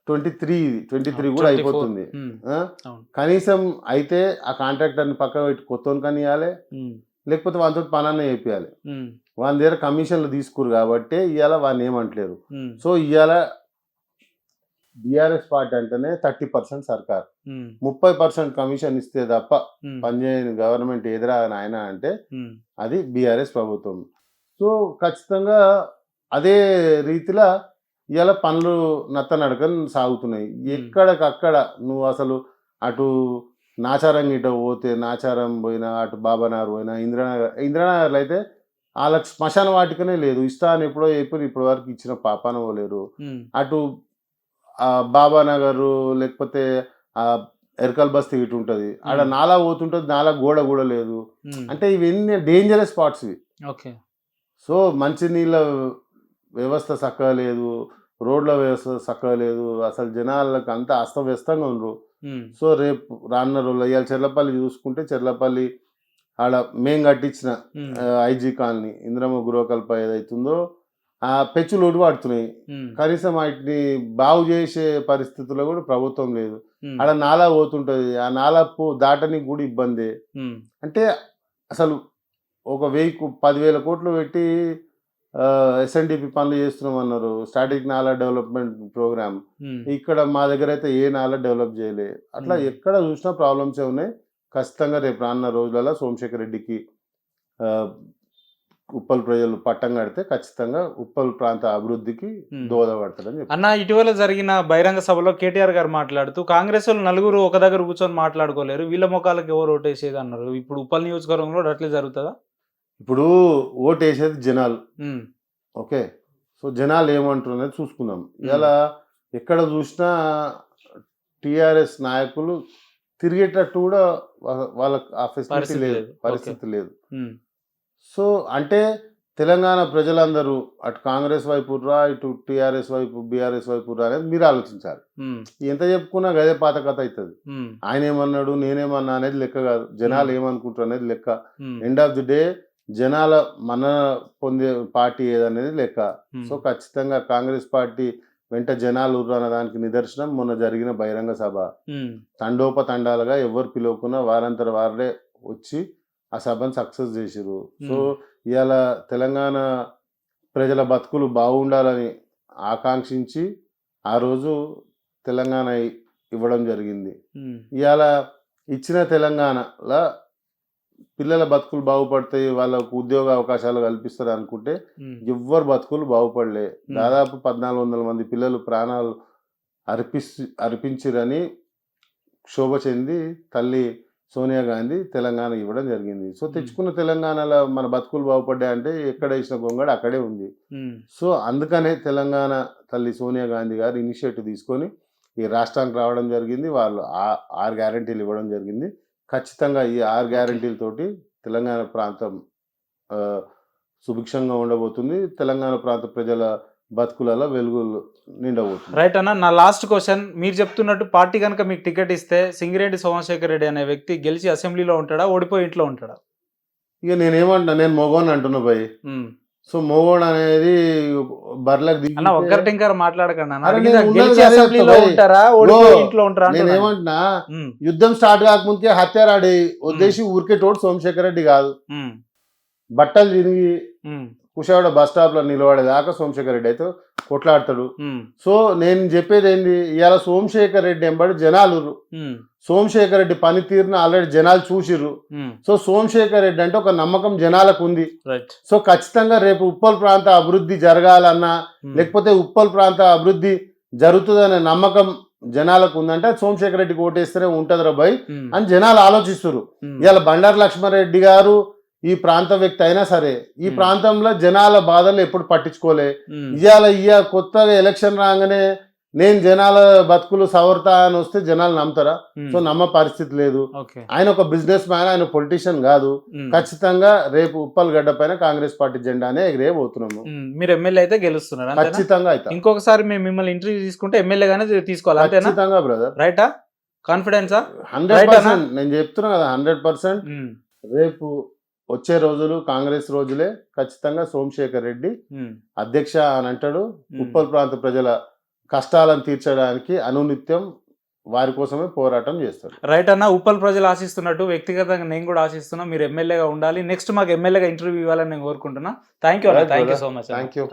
[SPEAKER 2] 23 కూడా
[SPEAKER 1] 24.
[SPEAKER 2] అయిపోతుంది.
[SPEAKER 1] ఉమ్,
[SPEAKER 2] ఆ?
[SPEAKER 1] అవును.
[SPEAKER 2] కనీసం అయితే ఆ కాంట్రాక్టర్ని పక్కన పెట్టి కొత్తని కానీ ఇవ్వాలి,
[SPEAKER 1] ఉమ్,
[SPEAKER 2] లేకపోతే వాళ్ళతో పనాన్ని చేయాలి.
[SPEAKER 1] ఉమ్,
[SPEAKER 2] వాళ్ళ దగ్గర కమిషన్లు తీసుకురు కాబట్టి ఇవాళ వాళ్ళని ఏమంటలేరు.
[SPEAKER 1] ఉమ్,
[SPEAKER 2] సో ఇవాళ బీఆర్ఎస్ పార్టీ అంటేనే 30% సర్కార్,
[SPEAKER 1] ఉమ్,
[SPEAKER 2] 30% కమిషన్ ఇస్తే తప్ప
[SPEAKER 1] ఉమ్,
[SPEAKER 2] పనిచేయని గవర్నమెంట్ ఎదురా నాయన అంటే
[SPEAKER 1] ఉమ్,
[SPEAKER 2] అది బీఆర్ఎస్ ప్రభుత్వం. సో ఖచ్చితంగా అదే రీతిలో ఇవాళ పనులు నత్తనడకని సాగుతున్నాయి. ఎక్కడికక్కడ నువ్వు అసలు అటు నాచారం గిట్ట పోతే నాచారం పోయినా, అటు బాబానగర్ పోయినా, ఇంద్రానగర్లో అయితే వాళ్ళకి శ్మశాన వాటికనే లేదు. ఇస్తా అని ఎప్పుడో చెప్పి ఇప్పటి వరకు ఇచ్చిన పాపాన పోలేరు.
[SPEAKER 1] ఉమ్,
[SPEAKER 2] అటు బాబానగర్ లేకపోతే ఎరకల్ బస్తీ ఇటు ఉంటుంది, ఆడ నాలా పోతుంటుంది, నాలా గోడ కూడా లేదు.
[SPEAKER 1] ఉమ్,
[SPEAKER 2] అంటే ఇవన్నీ డేంజరస్ స్పాట్స్ ఇవి.
[SPEAKER 1] ఓకే.
[SPEAKER 2] సో మంచినీళ్ళ వ్యవస్థ చక్కగా లేదు, రోడ్ల వ్యవస్థ చక్కగా లేదు, అసలు జనాలకు అంతా అస్తవ్యస్తంగా ఉండరు.
[SPEAKER 1] ఉమ్,
[SPEAKER 2] సో రేపు రానున్న రోజులు ఇవాళ చెర్లపల్లి చూసుకుంటే, చెర్లపల్లి ఆడ మేము కట్టించిన
[SPEAKER 1] ఉమ్,
[SPEAKER 2] ఐజీ కాలనీ ఇంద్రమ్మ గృహకల్ప ఏదైతుందో ఆ పెచ్చులు పడుతున్నాయి.
[SPEAKER 1] ఉమ్,
[SPEAKER 2] కనీసం వాటిని బాగు చేసే పరిస్థితుల్లో కూడా ప్రభుత్వం లేదు.
[SPEAKER 1] ఉమ్,
[SPEAKER 2] ఆడ నాలా పోతుంటుంది, ఆ నాలా దాటనికి కూడా ఇబ్బంది.
[SPEAKER 1] ఉమ్,
[SPEAKER 2] అంటే అసలు ఒక 10,000 కోట్లు పెట్టి SNDP పనులు చేస్తున్నామన్నారు, స్టాటిక్ నాలా డెవలప్మెంట్ ప్రోగ్రామ్.
[SPEAKER 1] ఉమ్,
[SPEAKER 2] ఇక్కడ మా దగ్గర అయితే ఏ నాలా డెవలప్ చేయలే. అట్లా ఎక్కడ చూసినా ప్రాబ్లమ్సే ఉన్నాయి. ఖచ్చితంగా రేపు రానున్న రోజులలో సోమశేఖర్ రెడ్డికి ఉప్పల్ ప్రజలు పట్టం కడితే ఖచ్చితంగా ఉప్పల్ ప్రాంత అభివృద్ధికి దోహదపడతారని చెప్పి.
[SPEAKER 1] అన్న, ఇటీవల జరిగిన బహిరంగ సభలో కేటీఆర్ గారు మాట్లాడుతూ కాంగ్రెస్ వాళ్ళు నలుగురు ఒక దగ్గర కూర్చొని మాట్లాడుకోలేరు, వీళ్ళ మొక్కలకి ఎవరు ఓటేసేది అన్నారు. ఇప్పుడు ఉప్పల్ నియోజకవర్గంలో అట్లే జరుగుతుందా?
[SPEAKER 2] ఇప్పుడు ఓటు వేసేది జనాలు.
[SPEAKER 1] ఉమ్,
[SPEAKER 2] ఓకే, సో జనాలు ఏమంటారు అనేది చూసుకుందాం. ఇలా ఎక్కడ చూసినా టీఆర్ఎస్ నాయకులు తిరిగేటట్టు కూడా వాళ్ళకి ఆ ఫెసిలిటీ లేదు, పరిస్థితి లేదు.
[SPEAKER 1] ఉమ్,
[SPEAKER 2] సో అంటే తెలంగాణ ప్రజలందరూ అటు కాంగ్రెస్ వైపు రా, ఇటు టీఆర్ఎస్ వైపు, బీఆర్ఎస్ వైపు రా అనేది మీరు ఆలోచించాలి. ఎంత చెప్పుకున్నా గదే పాత కథ అవుతుంది. ఆయన ఏమన్నాడు, నేనేమన్నా అనేది లెక్క కాదు, జనాలు ఏమనుకుంటారు అనేది లెక్క. ఎండ్ ఆఫ్ ది డే జనాల మన్నన పొందే పార్టీ ఏదనేది లెక్క. సో ఖచ్చితంగా కాంగ్రెస్ పార్టీ వెంట జనాలు అన్న దానికి నిదర్శనం మొన్న జరిగిన బహిరంగ సభ. తండోపతండాలుగా ఎవరు పిలవకున్నా వారంతర వారే వచ్చి ఆ సభను సక్సెస్ చేసిరు. సో ఇవాళ తెలంగాణ ప్రజల బతుకులు బాగుండాలని ఆకాంక్షించి ఆ రోజు తెలంగాణ ఇవ్వడం జరిగింది. ఇవాళ ఇచ్చిన తెలంగాణలో పిల్లల బతుకులు బాగుపడతాయి, వాళ్ళకు ఉద్యోగ అవకాశాలు కల్పిస్తారు అనుకుంటే ఎవ్వరు బతుకులు బాగుపడలే. దాదాపు 1400 మంది పిల్లలు ప్రాణాలు అర్పించిరని క్షోభ చెంది తల్లి సోనియా గాంధీ తెలంగాణ ఇవ్వడం జరిగింది. సో తెచ్చుకున్న తెలంగాణలో మన బతుకులు బాగుపడ్డాయంటే ఎక్కడ వేసిన గొంగడు అక్కడే ఉంది. సో అందుకనే తెలంగాణ తల్లి సోనియా గాంధీ గారు ఇనిషియేటివ్ తీసుకొని ఈ రాష్ట్రానికి రావడం జరిగింది. వాళ్ళు 6 గ్యారంటీలు ఇవ్వడం జరిగింది. ఖచ్చితంగా ఈ 6 గ్యారంటీలతోటి తెలంగాణ ప్రాంతం సుభిక్షంగా ఉండబోతుంది. తెలంగాణ ప్రాంత ప్రజల బతుకులలో వెలుగులు నిండబోతుంది.
[SPEAKER 1] రైట్ అన్న, నా లాస్ట్ క్వశ్చన్, మీరు చెప్తున్నట్టు పార్టీ కనుక మీకు టికెట్ ఇస్తే సింగిరెడ్డి సోమశేఖర్ రెడ్డి అనే వ్యక్తి గెలిచి అసెంబ్లీలో ఉంటాడా, ఓడిపోయి ఇంట్లో ఉంటాడా?
[SPEAKER 2] ఇక నేనేమంటున్నా, నేను మొగోని అంటున్నా భయ్. సో మొగోడు అనేది బర్లకు
[SPEAKER 1] ఒక్కరి టింకర్ మాట్లాడకండి.
[SPEAKER 2] నేనేమంటున్నా, యుద్ధం స్టార్ట్ కాకముందుకే హత్యారాడి ఉద్దేశి ఊరికేటోడు సోమశేఖర్ రెడ్డి కాదు. బట్టలు తిరిగి కుషావాడ బస్ స్టాప్ లో నిలబడేదాకా సోమశేఖర్ రెడ్డి అయితే కొట్లాడతాడు. సో నేను చెప్పేది ఏంది, ఇవాళ సోమశేఖర్ రెడ్డి ఎంబడి జనాలు, సోమశేఖర్ రెడ్డి పనితీరును ఆల్రెడీ జనాలు చూసిర్రు. సో సోమశేఖర్ రెడ్డి అంటే ఒక నమ్మకం జనాలకు ఉంది. సో ఖచ్చితంగా రేపు ఉప్పల్ ప్రాంత అభివృద్ధి జరగాలన్నా, లేకపోతే ఉప్పల్ ప్రాంత అభివృద్ధి జరుగుతుందనే నమ్మకం జనాలకు ఉందంటే సోమశేఖర్ రెడ్డికి ఓటేస్తేనే ఉంటదిరా భయ్ అని జనాలు ఆలోచిస్తారు. ఇవాళ బండారు లక్ష్మారెడ్డి గారు ఈ ప్రాంత వ్యక్తి అయినా సరే ఈ ప్రాంతంలో జనాల బాధలు ఎప్పుడు పట్టించుకోలే. ఇవాళ కొత్తగా ఎలక్షన్ రాగానే నేను జనాల బతుకులు సవర్తా అని వస్తే జనాలు నమ్ముతారా? సో నమ్మ పరిస్థితి లేదు. ఆయన ఒక బిజినెస్ మ్యాన్, ఆయన పొలిటీషియన్ కాదు. ఖచ్చితంగా రేపు ఉప్పల్ గడ్డ పైన కాంగ్రెస్ పార్టీ జెండానే ఎగిరేయబోతున్నాము.
[SPEAKER 1] మీరు ఎమ్మెల్యే అయితే గెలుస్తున్నారు
[SPEAKER 2] ఖచ్చితంగా. అయితే
[SPEAKER 1] ఇంకొకసారి మేము మిమ్మల్ని ఇంటర్వ్యూ తీసుకుంటే ఎమ్మెల్యేగానే తీసుకోవాలి.
[SPEAKER 2] ఖచ్చితంగా బ్రదర్.
[SPEAKER 1] రైటా? కాన్ఫిడెన్సా?
[SPEAKER 2] 100%. నేను చెప్తున్నా కదా, 100%. రేపు వచ్చే రోజులు కాంగ్రెస్ రోజులే. ఖచ్చితంగా సోమశేఖర్ రెడ్డి అధ్యక్ష అని అంటాడు. ఉప్పల్ ప్రాంత ప్రజల కష్టాలను తీర్చడానికి అనునిత్యం వారి కోసమే పోరాటం చేస్తాడు.
[SPEAKER 1] రైట్ అన్న, ఉప్పల్ ప్రజలు ఆశిస్తున్నట్టు వ్యక్తిగతంగా నేను కూడా ఆశిస్తున్నా, మీరు ఎమ్మెల్యేగా ఉండాలి. నెక్స్ట్ మాకు ఎమ్మెల్యేగా ఇంటర్వ్యూ ఇవ్వాలని నేను కోరుకుంటున్నా. Thank you so much.
[SPEAKER 2] Thank you.